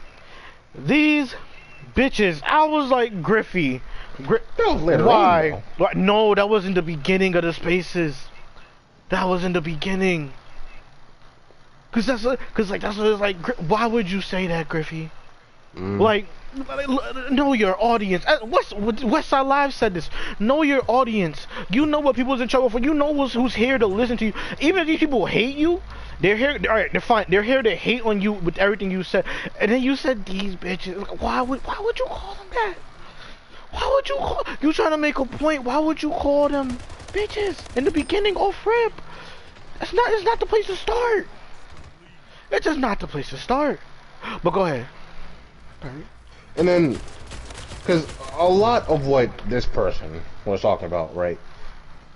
"These bitches." I was like, Griffey, why? No, that was in the beginning of the Spaces. That was in the beginning. Cause that's what it's like. Why would you say that, Griffey? Like, know your audience. Westside Live said this. Know your audience. You know what people's in trouble for. You know who's here to listen to you. Even if these people hate you, they're here. All right, they're fine. They're here to hate on you with everything you said. And then you said these bitches. Why would you call them that? Why would you call? You trying to make a point? Why would you call them bitches in the beginning off rip? It's not the place to start. It's just not the place to start. But go ahead. And then, because a lot of what this person was talking about, right?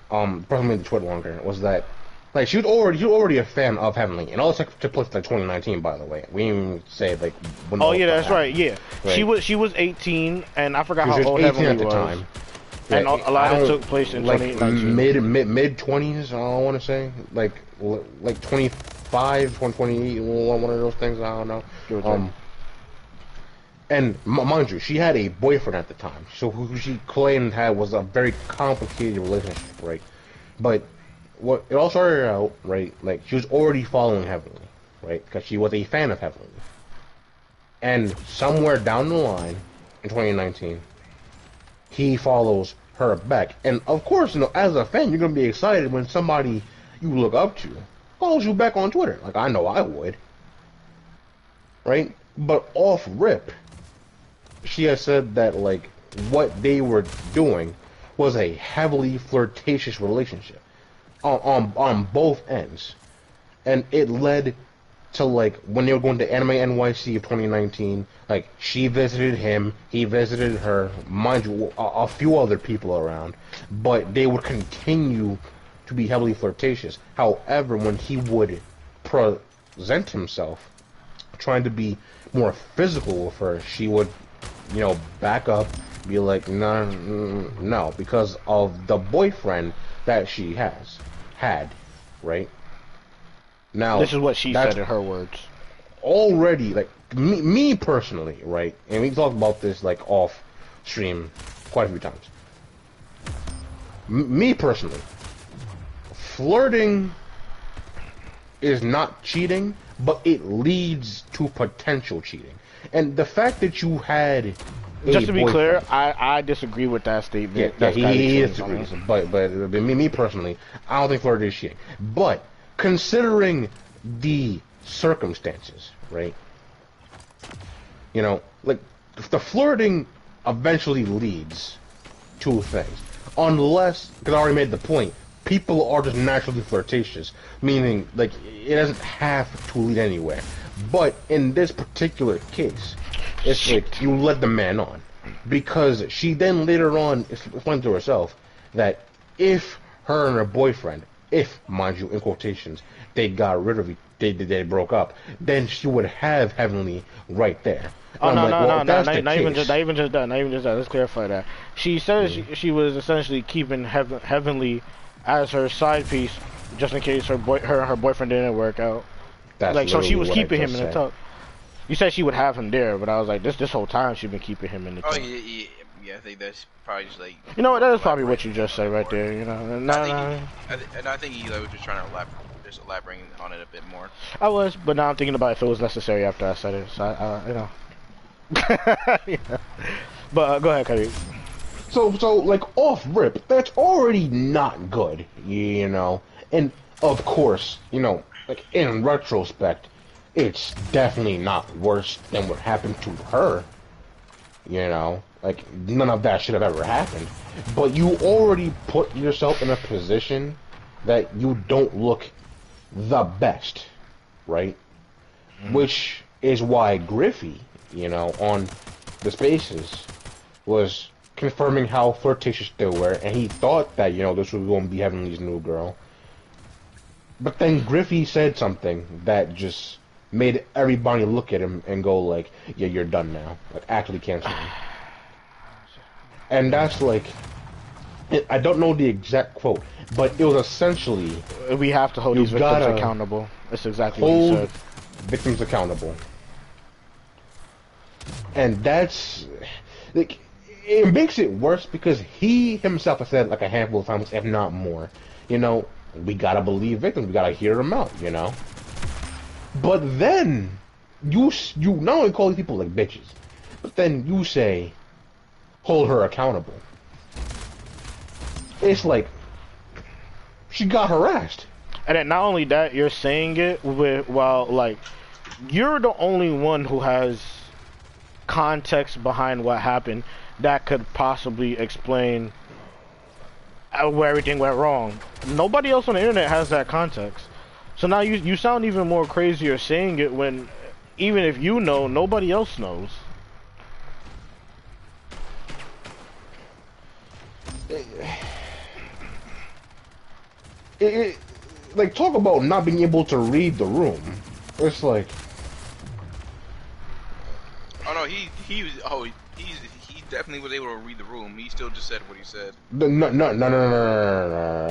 Person made the tweet longer, was that, like, she was already a fan of Heavenly, and all this took place like 2019, by the way. We didn't even say like when. Oh yeah, that's right. Yeah, right? She was 18, and I forgot how old Heavenly at the time. And a lot of it took place in like 2019. mid 20s. I want to say like 25, 28, one of those things. I don't know. And mind you, she had a boyfriend at the time, so who she claimed was a very complicated relationship, right? But what it all started out, right? Like, she was already following Heavenly, right? Because she was a fan of Heavenly. And somewhere down the line, in 2019, he follows her back. And of course, as a fan, you're gonna be excited when somebody, you look up to follows you back on Twitter. Like, I know I would. Right? But off rip, she has said that, like, what they were doing was a heavily flirtatious relationship on both ends. And it led to, like, when they were going to Anime NYC of 2019, like, she visited him, he visited her, mind you, a few other people around, but they would continue to be heavily flirtatious. However, when he would present himself, trying to be more physical with her, she would, you know, back up, be like, no, because of the boyfriend that she had, right? Now, this is what she said in her words. Already, like, me personally, right? And we talked about this, like, off stream quite a few times. Me personally, flirting is not cheating, but it leads to potential cheating. And the fact that you had just to be clear, I disagree with that statement. Yeah, he disagrees. But me personally, I don't think flirting is cheating. But considering the circumstances, right? You know, like, the flirting eventually leads to things. Unless, because I already made the point, people are just naturally flirtatious, meaning, like, it doesn't have to lead anywhere. But in this particular case, it's like, you let the man on. Because she then later on explained to herself that if her and her boyfriend, if, mind you, in quotations, they got rid of it, they broke up, then she would have Heavenly right there. Oh, no, not even just that. Let's clarify that. She says she was essentially keeping Heavenly as her side piece, just in case her boyfriend didn't work out. That's like, so she was keeping him in said. the tuck. You said she would have him there, but I was like, this whole time she's been keeping him in the tuck. Oh yeah. I think that's probably just like. You know what? That is probably what you just said right there. You know, and I think he was just trying to elaborate on it a bit more. I was, but now I'm thinking about if it was necessary after I said it. So you know. Yeah. But go ahead, Kyrie. So like, off rip, that's already not good, you know. And of course, you know, like, in retrospect, it's definitely not worse than what happened to her. You know, like, none of that should have ever happened. But you already put yourself in a position that you don't look the best, right? Which is why Griffey, you know, on the Spaces was confirming how flirtatious they were, and he thought that, you know, this was going to be Heavenly's new girl. But then Griffey said something that just made everybody look at him and go like, yeah, you're done now. Like, actually cancel him. And that's like, I don't know the exact quote, but it was essentially, we have to hold these victims accountable. That's exactly what he said. Victims accountable. And that's, like, it makes it worse because he himself has said, like, a handful of times, if not more, you know, we gotta believe victims, we gotta hear them out, you know. But then you not only call these people like bitches, but then you say, hold her accountable. It's like, she got harassed. And then not only that, you're saying it while, like, you're the only one who has context behind what happened that could possibly explain where everything went wrong. Nobody else on the internet has that context. So now you sound even more crazier saying it when, even if you know, nobody else knows. Like, talk about not being able to read the room. It's like, oh no, he definitely was able to read the room. He still just said what he said. No.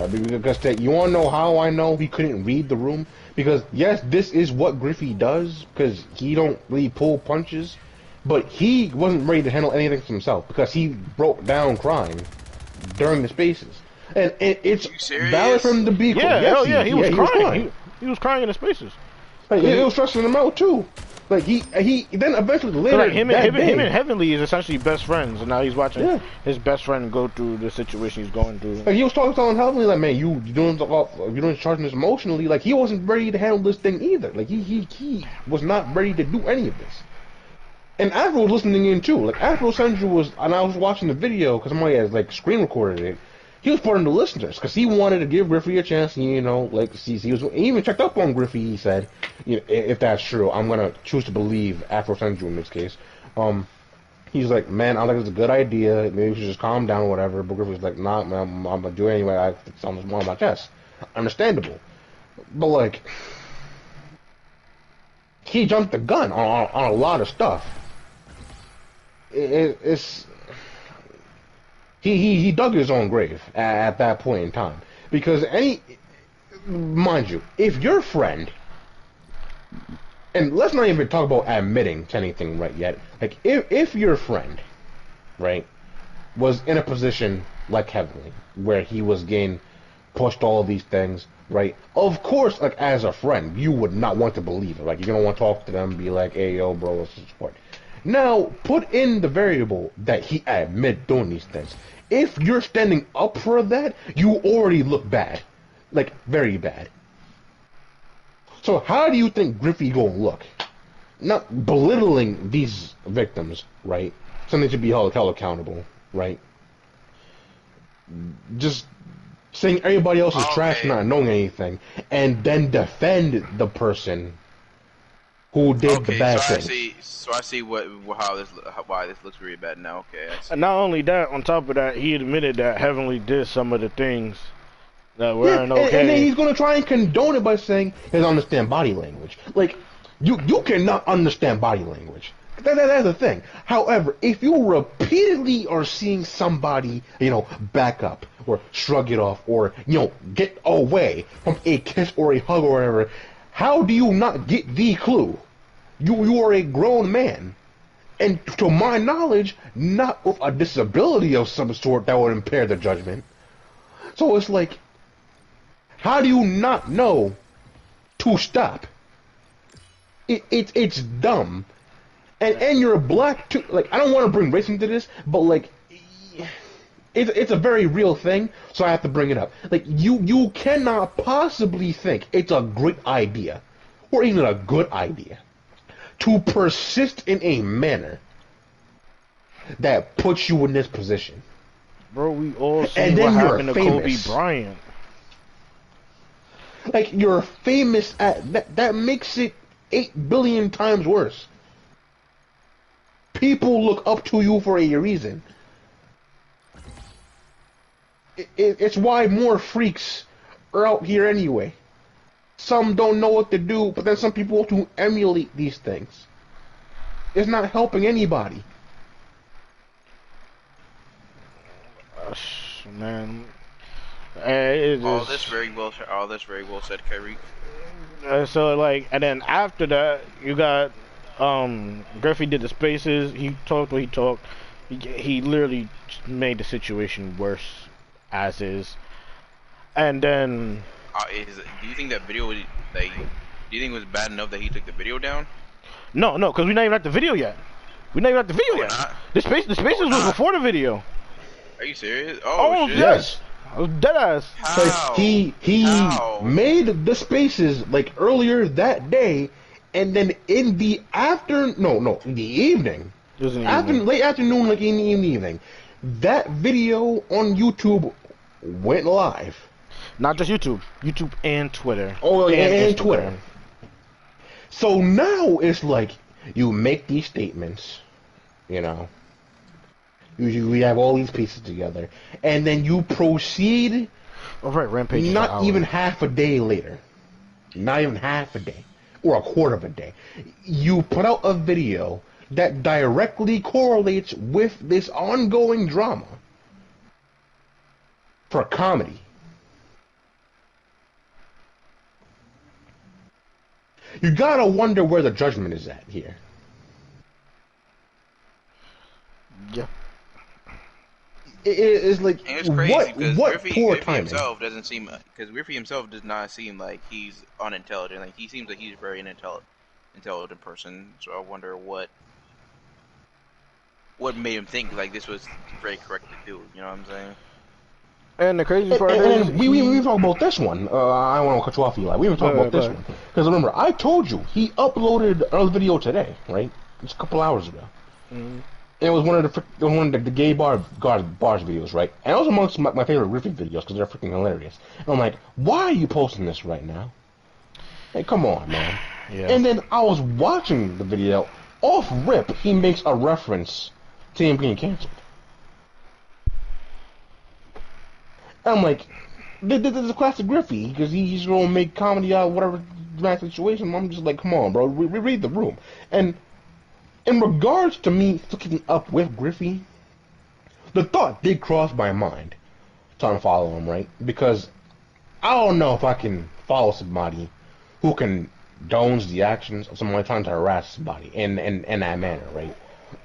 Because you want to know how I know he couldn't read the room? Because yes, this is what Griffey does, because he don't really pull punches, but he wasn't ready to handle anything himself because he broke down crying during the Spaces. And it's valid for him to be. Yeah, yes, hell yeah, he was crying. He was crying in the Spaces. Like, it was stressing him out too. Like he then eventually So later like him that day, and Heavenly is essentially best friends, and now he's watching yeah. his best friend go through the situation he's going through. Like he was telling Heavenly like, man, you doing charging this emotionally. Like he wasn't ready to handle this thing either. Like he was not ready to do any of this. And Afro was listening in too. Like Afro Central was, and I was watching the video because somebody had like screen recorded it. He was part of the listeners because he wanted to give Griffey a chance. You know, like he even checked up on Griffey. He said, you know, if that's true, I'm gonna choose to believe Afro Central in this case. He's like, man, I think it's a good idea. Maybe we should just calm down or whatever. But Griffey's like, nah, man, I'm gonna do it anyway. It's on my chest. Understandable, but like, he jumped the gun on a lot of stuff. It's he dug his own grave at that point in time because mind you, if your friend, and let's not even talk about admitting to anything right yet, like if your friend, right, was in a position like Heavenly where he was getting pushed all of these things, right, of course, like as a friend you would not want to believe it. Like you're gonna want to talk to them, be like, hey yo bro, what's the support. Now, put in the variable that he admit doing these things. If you're standing up for that, you already look bad. Like, very bad. So how do you think Griffey gonna look? Not belittling these victims, right? Something should be held accountable, right? Just saying everybody else is trash, not knowing anything, and then defend the person who did the bad thing. So I see why this looks really bad now. Okay, I see. And not only that, on top of that, he admitted that Heavenly did some of the things that weren't okay. And then he's gonna try and condone it by saying he doesn't understand body language. Like, you cannot understand body language. That's the thing. However, if you repeatedly are seeing somebody, you know, back up or shrug it off or, you know, get away from a kiss or a hug or whatever, how do you not get the clue? You are a grown man. And to my knowledge, not with a disability of some sort that would impair the judgment. So it's like, how do you not know to stop? It's dumb. And you're black too. Like, I don't want to bring race into this, but like, it's a very real thing, so I have to bring it up. Like, you cannot possibly think it's a great idea, or even a good idea, to persist in a manner that puts you in this position. Bro, we all seen what happened to Kobe Bryant. Like, you're famous at that makes it 8 billion times worse. People look up to you for a reason. It's why more freaks are out here anyway. Some don't know what to do, but then some people want to emulate these things. It's not helping anybody. Man, all this very well said, Kyrie. So like, and then after that, you got Griffey did the spaces. He talked what he talked. He literally made the situation worse as is. And then, do you think that video was like? Do you think it was bad enough that he took the video down? No, because we're not even at the video yet. We're not even at the video yet. Not? The spaces was before the video. Are you serious? Oh shit. Yes. I was dead ass. Like, he made the spaces like earlier that day, and then in the in the evening. It was in the evening. Late afternoon, like in the evening. That video on YouTube went live. Not just YouTube and Twitter. Oh, and Instagram. Twitter. So now it's like you make these statements, you know. We have all these pieces together, and then you proceed. All right, Rampage. Not even half a day later, not even half a day, or a quarter of a day, you put out a video that directly correlates with this ongoing drama for comedy. You gotta wonder where the judgment is at here. Yeah. It's like, and it's crazy what Griffey, poor Griffey timing. himself doesn't seem, because Griffey himself does not seem like he's unintelligent. Like, he seems like he's very intelligent. intelligent person. So I wonder what made him think like this was very correct to do. You know what I'm saying? And the crazy And, part is, and we even talk about this one. I don't want to cut you off, Eli. We even talk about this one because remember, I told you he uploaded a video today, right? Just a couple hours ago. Mm-hmm. And it was one of the gay bars videos, right? And it was amongst my favorite riffing videos because they're freaking hilarious. And I'm like, why are you posting this right now? Hey, come on, man. Yeah. And then I was watching the video. Off rip, he makes a reference to him being canceled. And I'm like, this is a classic Griffey because he's gonna make comedy out of whatever dramatic situation. I'm just like, come on, bro, read the room. And in regards to me hooking up with Griffey, the thought did cross my mind to unfollow him, right? Because I don't know if I can follow somebody who condones the actions of someone trying to harass somebody in that manner, right?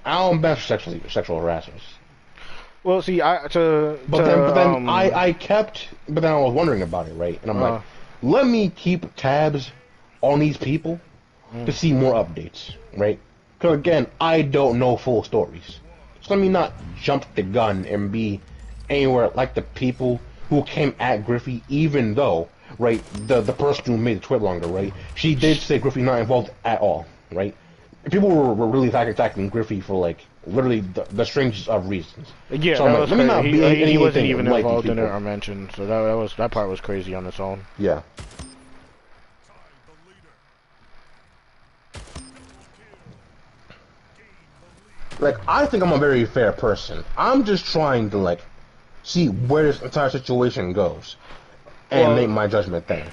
I don't bet for sexual harassers. Well, see, But then I was wondering about it, right? And I'm like, let me keep tabs on these people to see more updates, right? Because again, I don't know full stories. So let me not jump the gun and be anywhere like the people who came at Griffey, even though, right, the person who made the tweet longer, right, she did say Griffey not involved at all, right? People were really attacking Griffey for, like, literally the strangest of reasons. Yeah, so that was let me not be he wasn't even like involved in it or mentioned, so that part was crazy on its own. Yeah. Like, I think I'm a very fair person. I'm just trying to, like, see where this entire situation goes and make my judgment there.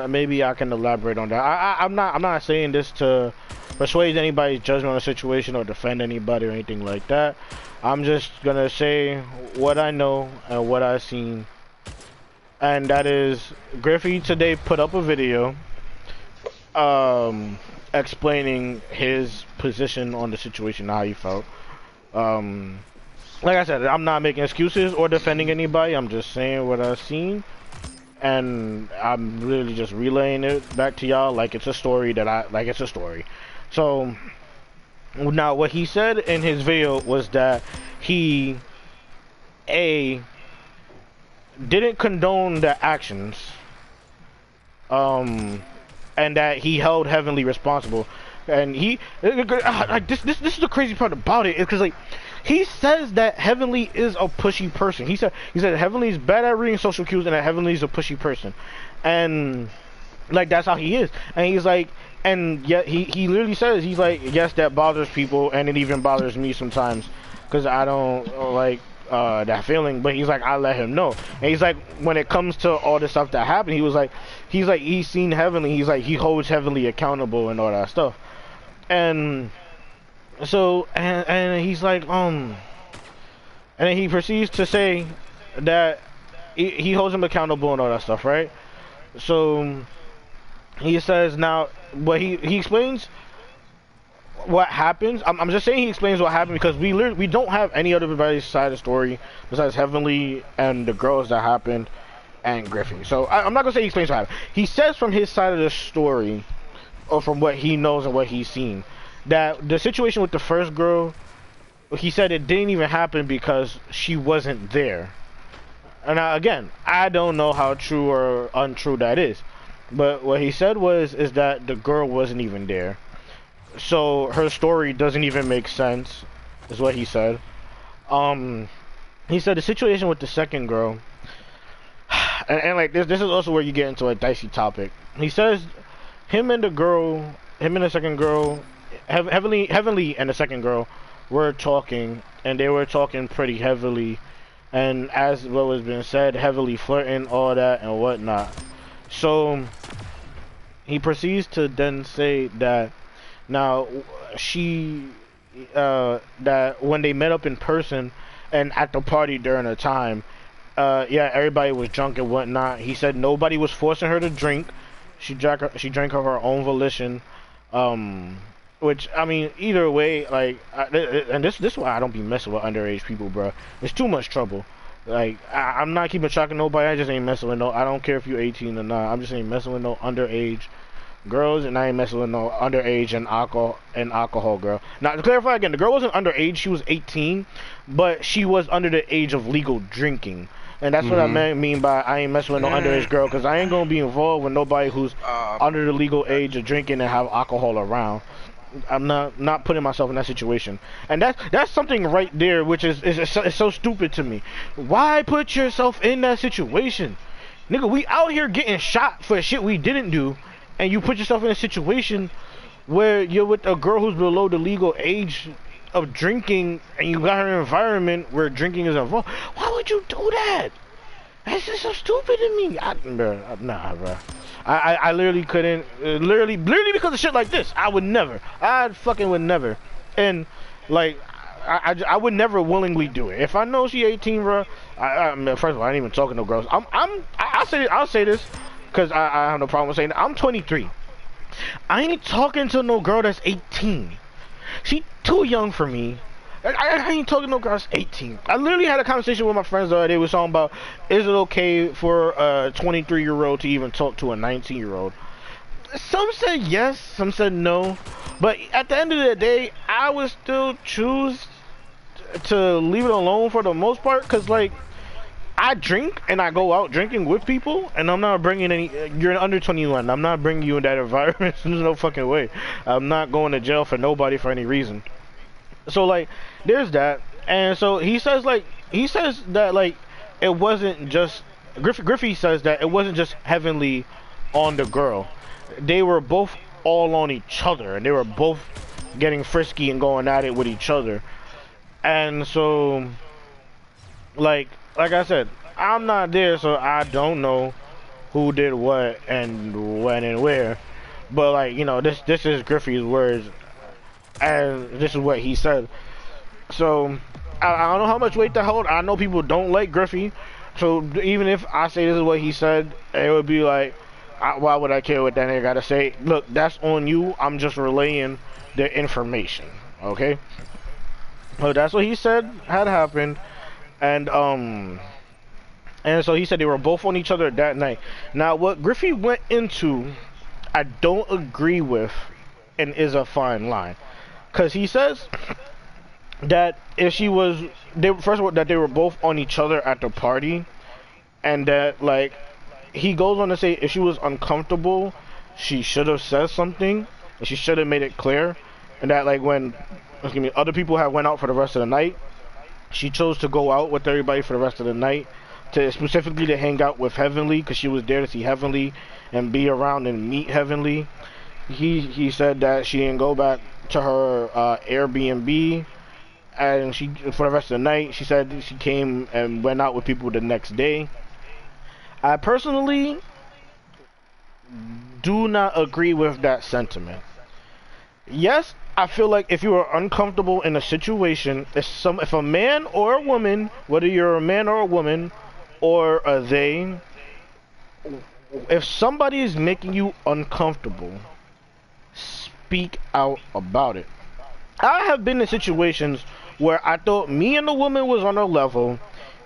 Maybe I can elaborate on that. I'm not saying this to persuade anybody's judgment on the situation or defend anybody or anything like that. I'm just gonna say what I know and what I've seen, and that is Griffey today put up a video explaining his position on the situation, how he felt. Like I said, I'm not making excuses or defending anybody. I'm just saying what I've seen, and I'm really just relaying it back to y'all like it's a story it's a story. So now what he said in his video was that he didn't condone the actions, and that he held Heavenly responsible. And this is the crazy part about it, is because like he says that Heavenly is a pushy person. He said Heavenly is bad at reading social cues and that Heavenly is a pushy person, and like that's how he is. And he's like, and yet he literally says, he's like, yes, that bothers people, and it even bothers me sometimes because I don't like that feeling. But he's like, I let him know. And he's like, when it comes to all the stuff that happened, he's seen Heavenly. He's like, he holds Heavenly accountable and all that stuff. And so and he's like, and then he proceeds to say that he holds him accountable and all that stuff, right? So he says now, but he explains what happens. I'm just saying he explains what happened because we don't have any other side of the story besides Heavenly and the girls that happened and Griffey. So I'm not gonna say he explains what happened. He says from his side of the story, or from what he knows and what he's seen, that the situation with the first girl, he said it didn't even happen because she wasn't there. And again, I don't know how true or untrue that is, but what he said is that the girl wasn't even there, so her story doesn't even make sense, is what he said. He said the situation with the second girl, and like this is also where you get into a dicey topic. He says him and the second girl, Heavenly and the second girl were talking, and they were talking pretty heavily, and as what was being said, heavily flirting, all that and whatnot. So he proceeds to then say that now that when they met up in person and at the party during the time, everybody was drunk and whatnot. He said nobody was forcing her to drink. She drank of her own volition. Which, I mean, either way, like, and this is why I don't be messing with underage people, bro. It's too much trouble. Like, I'm not keeping track of nobody. I just ain't messing with no. I don't care if you're 18 or not. I'm just ain't messing with no underage girls, and I ain't messing with no underage and alcohol girl. Now to clarify again, the girl wasn't underage; she was 18, but she was under the age of legal drinking. And that's what I mean by I ain't messing with no underage girl, because I ain't gonna be involved with nobody who's under the legal age of drinking and have alcohol around. I'm not putting myself in that situation, and that's something right there, which is so stupid to me. Why put yourself in that situation, nigga? We out here getting shot for shit we didn't do, and you put yourself in a situation where you're with a girl who's below the legal age of drinking, and you got her environment where drinking is involved. Why would you do that? That's just so stupid to me. Nah, bro. I literally couldn't. Literally because of shit like this, I would never. I fucking would never. And like, I would never willingly do it. If I know she 18, bro. First of all, I ain't even talking to girls. I'll say this, because I have no problem with saying it. I'm 23. I ain't talking to no girl that's 18. She too young for me. I ain't talking to no girl that's 18. I literally had a conversation with my friends the other day. We was talking about, is it okay for a 23-year-old to even talk to a 19-year-old? Some said yes, some said no. But at the end of the day, I would still choose to leave it alone for the most part. Because, like, I drink and I go out drinking with people, and I'm not bringing any. You're under 21. I'm not bringing you in that environment. There's no fucking way. I'm not going to jail for nobody for any reason. So like, there's that, and so he says that like it wasn't just Griffey says that it wasn't just Heavenly on the girl. They were both all on each other, and they were both getting frisky and going at it with each other. And so, like I said, I'm not there, so I don't know who did what and when and where. But like, you know, this is Griffey's words, and this is what he said. So I don't know how much weight to hold. I know people don't like Griffey, so even if I say this is what he said, it would be like, why would I care what that nigga gotta say? Look, that's on you. I'm just relaying the information, okay? So that's what he said had happened, and so he said they were both on each other that night. Now, what Griffey went into, I don't agree with, and is a fine line, because he says that if she was, first of all, that they were both on each other at the party, and that like he goes on to say if she was uncomfortable, she should have said something, and she should have made it clear, and that like when other people had went out for the rest of the night, she chose to go out with everybody for the rest of the night, to specifically to hang out with Heavenly, because she was there to see Heavenly and be around and meet Heavenly. He said that she didn't go back to her Airbnb, and she, for the rest of the night, she said she came and went out with people the next day. I personally do not agree with that sentiment. Yes, I feel like if you are uncomfortable in a situation, if a man or a woman, whether you're a man or a woman, or a they, if somebody is making you uncomfortable, speak out about it. I have been in situations where I thought me and the woman was on a level,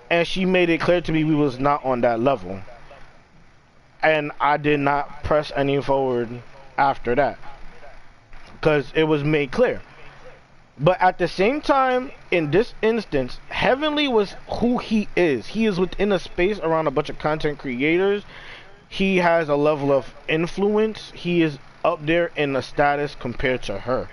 and she made it clear to me we was not on that level, and I did not press any forward after that, because it was made clear. But at the same time, in this instance, Heavenly was who he is. He is within a space around a bunch of content creators. He has a level of influence. He is up there in a status compared to her.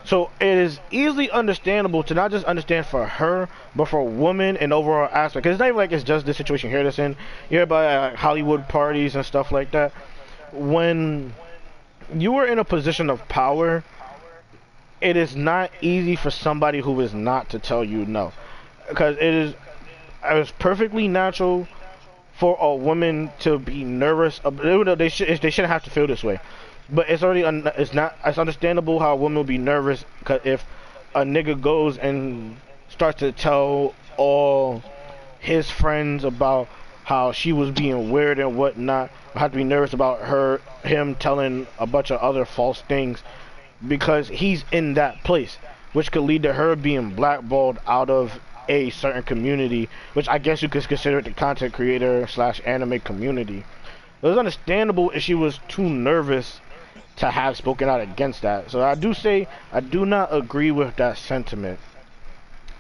So it is easily understandable to not just understand for her, but for a woman in overall aspect. Because it's not even like it's just this situation here that's in. You hear about Hollywood parties and stuff like that. When you are in a position of power, it is not easy for somebody who is not to tell you no. Because it's perfectly natural for a woman to be nervous. They shouldn't have to feel this way. But it's understandable how a woman will be nervous, because if a nigga goes and starts to tell all his friends about how she was being weird and whatnot, I have to be nervous about him telling a bunch of other false things, because he's in that place, which could lead to her being blackballed out of a certain community, which I guess you could consider the content creator / anime community. It was understandable if she was too nervous to have spoken out against that. So I do say I do not agree with that sentiment.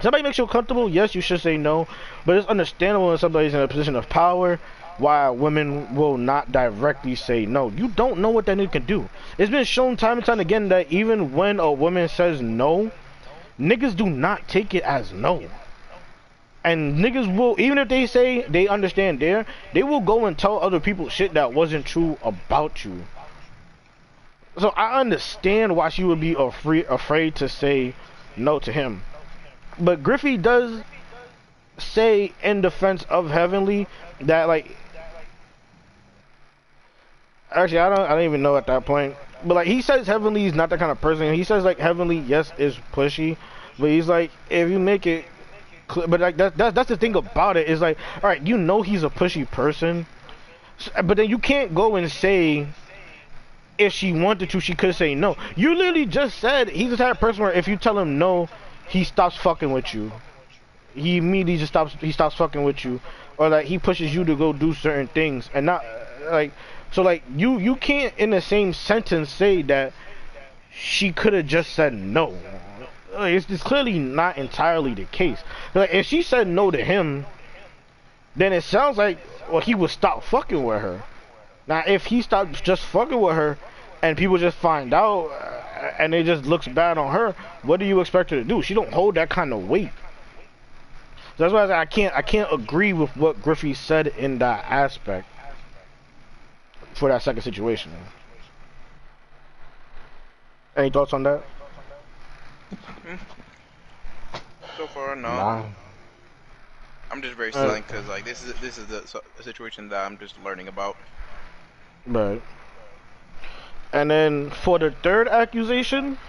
Somebody makes you comfortable, yes, you should say no, but it's understandable when somebody's in a position of power why women will not directly say no. You don't know what that nigga can do. It's been shown time and time again that even when a woman says no, niggas do not take it as no. And niggas will, even if they say they understand there, they will go and tell other people shit that wasn't true about you. So I understand why she would be afraid to say no to him. But Griffey does say in defense of Heavenly that, like, actually I don't even know at that point, but like he says Heavenly is not that kind of person. He says like Heavenly, yes, is pushy, but he's like, if you make it but like that's the thing about it, is like, all right, you know he's a pushy person, but then you can't go and say if she wanted to she could say no. You literally just said he's the type of person where if you tell him no, he stops fucking with you. He immediately just stops fucking with you, or like he pushes you to go do certain things, and not like, so like you can't in the same sentence say that she could have just said no. It's clearly not entirely the case. Like, if she said no to him, then it sounds like, well, he would stop fucking with her. Now, if he stops just fucking with her, and people just find out, and it just looks bad on her, what do you expect her to do? She don't hold that kind of weight. So that's why I can't agree with what Griffey said in that aspect for that second situation. Any thoughts on that? So far, no. Nah. I'm just very silent because like this is the situation that I'm just learning about. Right. And then for the third accusation,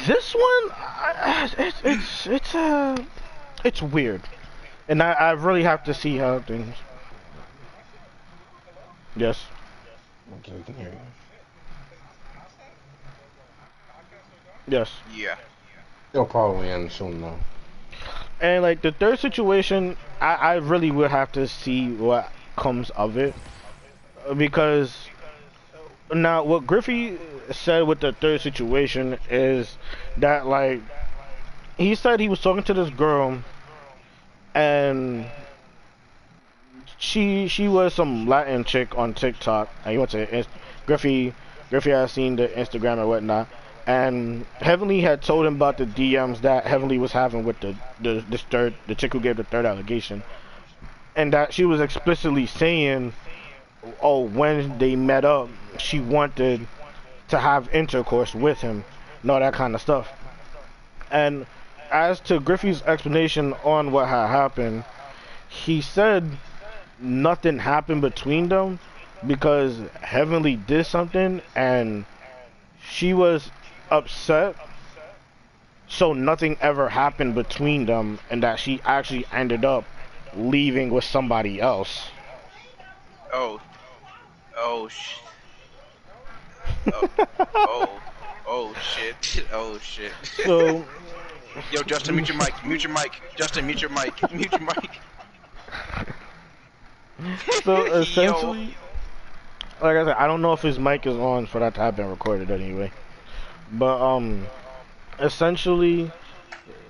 this one, it's weird, and I really have to see how things. Yes. Okay, we can hear you. Yes. Yeah. It'll probably end soon though. And like the third situation, I really would have to see what comes of it, because now what Griffey said with the third situation is that, like, he said he was talking to this girl and she was some Latin chick on TikTok, and he went to Griffey had seen the Instagram and whatnot, and Heavenly had told him about the DMs that Heavenly was having with the chick who gave the third allegation, and that she was explicitly saying, oh, when they met up, she wanted to have intercourse with him and all that kind of stuff. And as to Griffey's explanation on what had happened, he said nothing happened between them because Heavenly did something and she was upset, so nothing ever happened between them, and that she actually ended up leaving with somebody else. Oh shit. Oh shit. Oh shit. So, yo, Justin, mute your mic. Mute your mic. Justin, mute your mic. Mute your mic. so essentially, like I said, I don't know if his mic is on for that to have been recorded anyway. But essentially,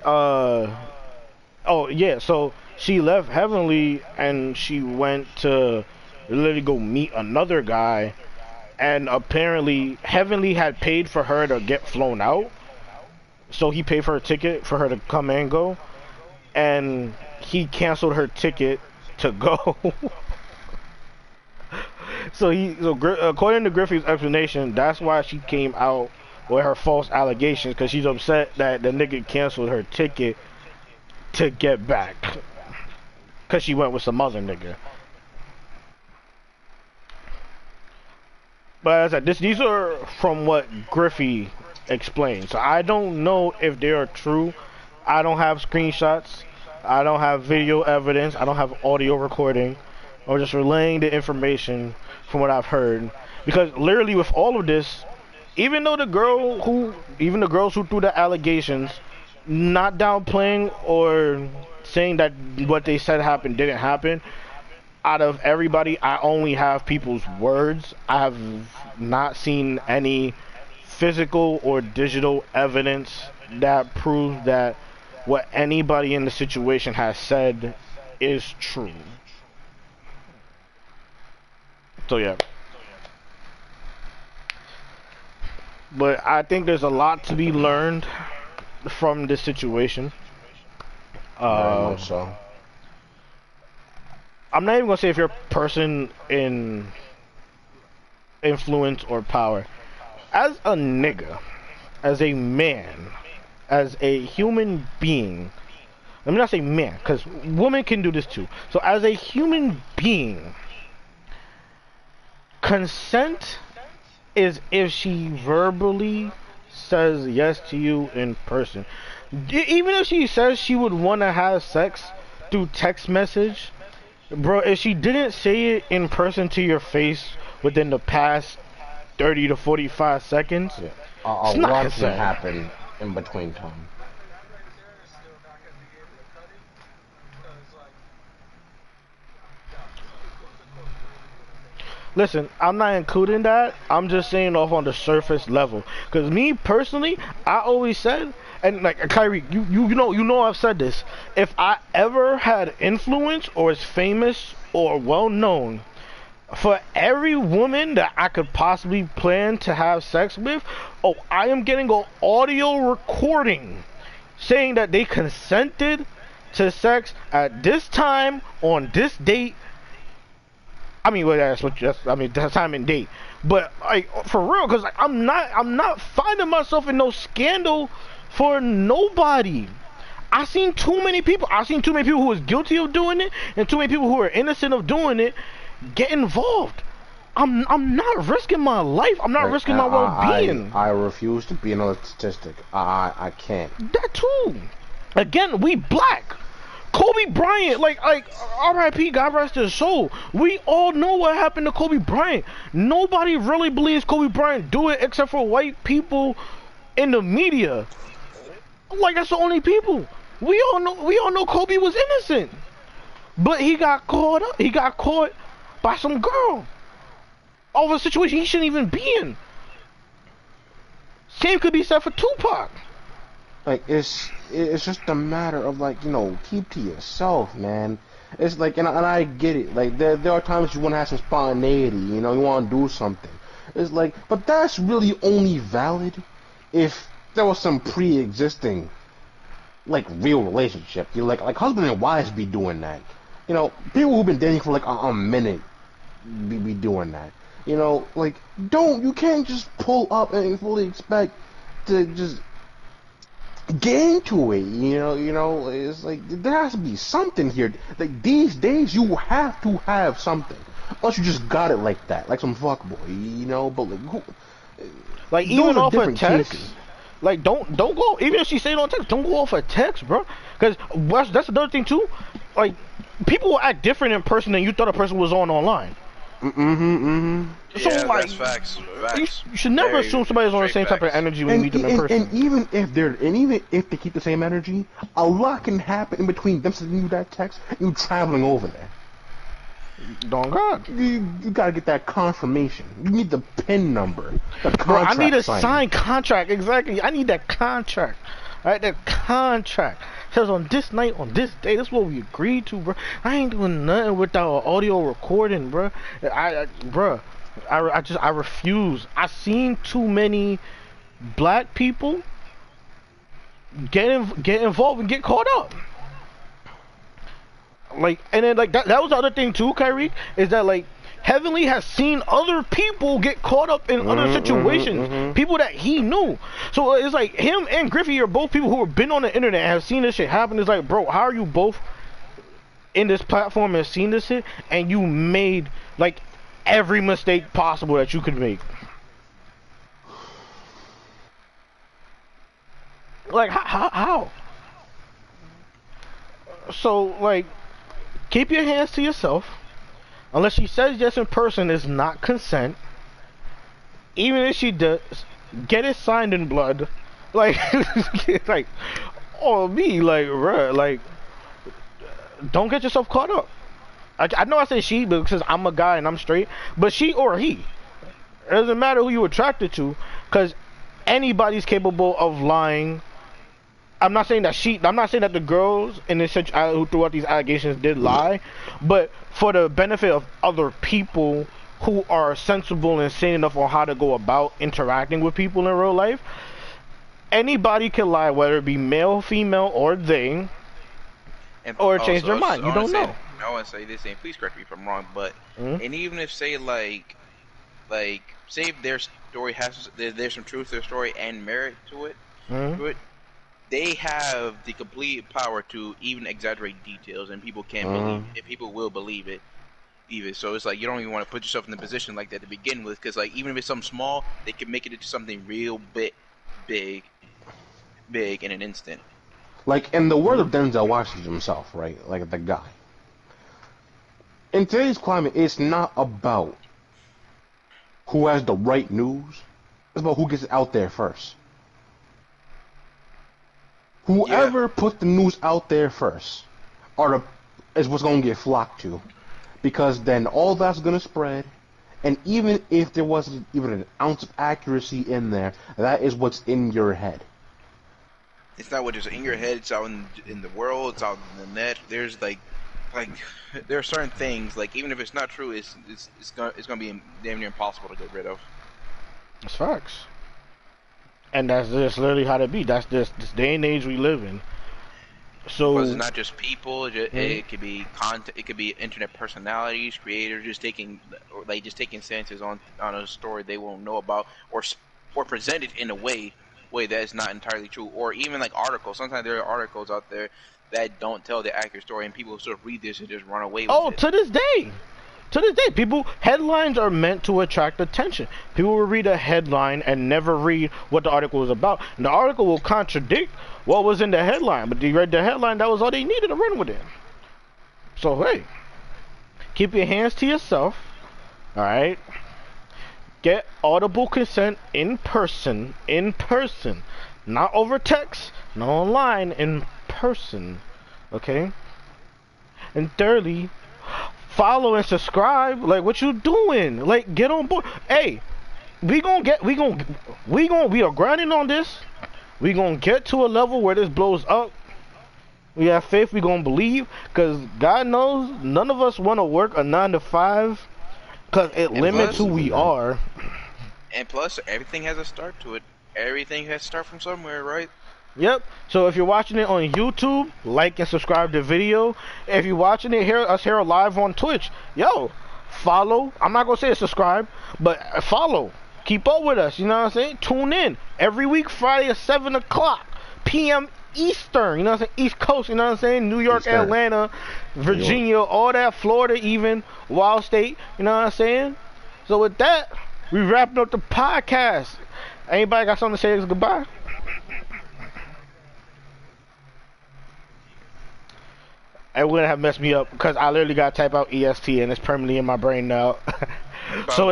oh yeah, so she left Heavenly and she went to literally go meet another guy, and apparently Heavenly had paid for her to get flown out, so he paid for her ticket for her to come and go, and he canceled her ticket to go. So according to Griffey's explanation, that's why she came out with her false allegations, because she's upset that the nigga canceled her ticket to get back, because she went with some other nigga. But as I said, these are from what Griffey explained, so I don't know if they are true. I don't have screenshots, I don't have video evidence, I don't have audio recording. I'm just relaying the information from what I've heard, because literally with all of this, even the girls who threw the allegations, not downplaying or saying that what they said happened didn't happen, out of everybody, I only have people's words. I have not seen any physical or digital evidence that proves that what anybody in the situation has said is true. So yeah. But I think there's a lot to be learned from this situation. Very much so. I'm not even gonna say if you're a person in influence or power. As a nigga, as a man, as a human being, let me not say man, because women can do this too. So as a human being, consent is if she verbally says yes to you in person. Even if she says she would want to have sex through text message, bro, if she didn't say it in person to your face within the past 30 to 45 seconds, Yeah. it's A not lot can consent. happen in between time. Listen, I'm not including that. I'm just saying off on the surface level. Cause me personally, I always said, and like Kyrie, you know I've said this. If I ever had influence or is famous or well known, for every woman that I could possibly plan to have sex with, oh, I am getting an audio recording saying that they consented to sex at this time on this date. I mean, well, that's time and date. But like for real, cause like, I'm not finding myself in no scandal for nobody. I seen too many people. I seen too many people who was guilty of doing it, and too many people who are innocent of doing it get involved. I'm not risking my life. I'm not Like, risking my well-being. I refuse to be another statistic. I can't. That too. Again, we black. Kobe Bryant, like R.I.P. God rest his soul. We all know what happened to Kobe Bryant. Nobody really believes Kobe Bryant do it except for white people in the media. Like that's the only people. We all know Kobe was innocent. But he got caught up. He got caught by some girl over a situation he shouldn't even be in. Same could be said for Tupac. Like it's just a matter of like, you know, keep to yourself, man. It's like, and I get it. Like there are times you want to have some spontaneity, you know, you want to do something. It's like, but that's really only valid if there was some pre-existing, like, real relationship. You like husband and wives be doing that. You know, people who've been dating for like a minute be doing that. You know, like, you can't just pull up and fully expect to just get into it. You know, it's like there has to be something here. Like these days, you have to have something, unless you just got it like that, like some fuckboy. You know, but like even off a text. cases. Like don't go, even if she say it on text, don't go off a text, bro. Because that's another thing too. Like people will act different in person than you thought a person was online. So Yeah, like, that's facts. you should never Very assume somebody's on the same straight type of facts. energy when you meet them in person. And even if they keep the same energy, a lot can happen in between them sending you that text and you traveling over there. Don't God. You gotta get that confirmation. You need the PIN number. The contract Bro, I need a signed. signed contract. Exactly. I need that contract. Alright, that contract says on this night, on this day. That's what we agreed to, bro. I ain't doing nothing without an audio recording, bro. I refuse. I seen too many black people get involved and get caught up. Like, and then like that was the other thing too, Kyrie, is that like Heavenly has seen other people get caught up in other situations, people that he knew. So it's like him and Griffey are both people who have been on the internet and have seen this shit happen. It's like, bro, how are you both in this platform and seen this shit, and you made like every mistake possible that you could make? Like how? So like, keep your hands to yourself. Unless she says yes in person, is not consent. Even if she does, get it signed in blood. Like, like, or me, like, bruh, like, don't get yourself caught up. I know I say she because I'm a guy and I'm straight, but she or he. It doesn't matter who you're attracted to, because anybody's capable of lying. I'm not saying that the girls in this who threw out these allegations did lie, but for the benefit of other people who are sensible and sane enough on how to go about interacting with people in real life, anybody can lie, whether it be male, female, or they, or change their mind. You don't know. I want to say this, and please correct me if I'm wrong, but and even if say like say if their story has there's some truth to their story and merit to it, they have the complete power to even exaggerate details, and people can believe it, people will believe it. Even so, it's like you don't even want to put yourself in a position like that to begin with, because like even if it's something small, they can make it into something real big in an instant. Like in the word of Denzel Washington himself, right? Like the guy. In today's climate, it's not about who has the right news. It's about who gets it out there first. Whoever put the news out there first is what's going to get flocked to. Because then all that's going to spread. And even if there wasn't even an ounce of accuracy in there, that is what's in your head. It's not what is in your head. It's out in the world. It's out in the net. There's like there are certain things, like even if it's not true, it's gonna be damn near impossible to get rid of. It's facts. And that's just literally how it be. That's just this day and age we live in. So because it's not just people. It could be content. It could be internet personalities, creators, just taking stances on a story they won't know about, or present it in a way that is not entirely true, or even like articles. Sometimes there are articles out there that don't tell the accurate story, and people sort of read this and just run away with it. To this day, headlines are meant to attract attention. People will read a headline and never read what the article is about. And the article will contradict what was in the headline, but they read the headline, that was all they needed to run with it. So, hey, keep your hands to yourself, alright? Get audible consent in person, not over text, not online, in person, okay? And thirdly, follow and subscribe. Like, what you doing? Like, get on board. Hey, we are grinding on this. We gonna get to a level where this blows up. We have faith. We gonna believe, cause God knows none of us want to work a 9 to 5, cause it limits who we are. And plus, everything has a start to it. Everything has to start from somewhere, right? Yep. So if you're watching it on YouTube, like and subscribe to the video. If you're watching it here live on Twitch, yo, follow. I'm not gonna say subscribe, but follow. Keep up with us. You know what I'm saying? Tune in every week, Friday at 7 o'clock p.m. Eastern. You know what I'm saying? East Coast. You know what I'm saying? New York, Eastern. Atlanta, Virginia, all that, Florida, even Wild State. You know what I'm saying? So with that, we wrapping up the podcast. Anybody got something to say goodbye? It wouldn't have messed me up because I literally got to type out EST and it's permanently in my brain now. So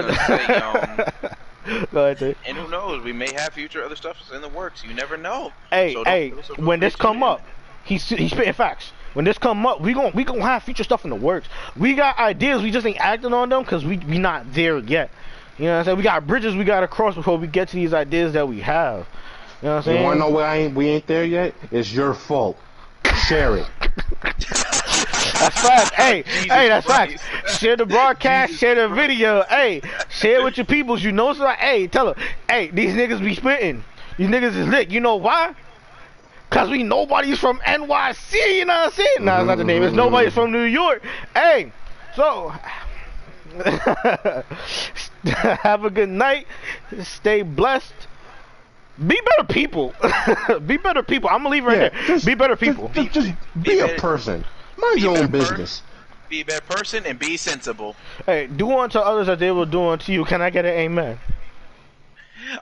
go ahead, and who knows? We may have future other stuff in the works. You never know. Hey, when this come up, he's spitting facts. When this come up, we gonna have future stuff in the works. We got ideas. We just ain't acting on them because we not there yet. You know what I'm saying? We got bridges we gotta cross before we get to these ideas that we have. You know what I'm saying? You wanna know why we ain't there yet? It's your fault. Share it. That's facts. Hey, that's facts. Share the broadcast, share the video. Hey, share it with your peoples. You know, so hey, tell them. Hey, these niggas be spitting. These niggas is lit. You know why? Cause we Nobodies from NYC. You know what I'm saying? Nah, it's not the name. It's Nobodies from New York. Hey, so have a good night. Stay blessed. Be better people. Be better people. I'm gonna leave right there. Be better people. Just be a person. Mind your own business. Be a better person and be sensible. Hey, do unto others as they will do unto you. Can I get an amen?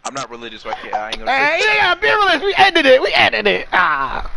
I'm not religious, so I ain't gonna hey, yeah, be religious. We ended it. Ah.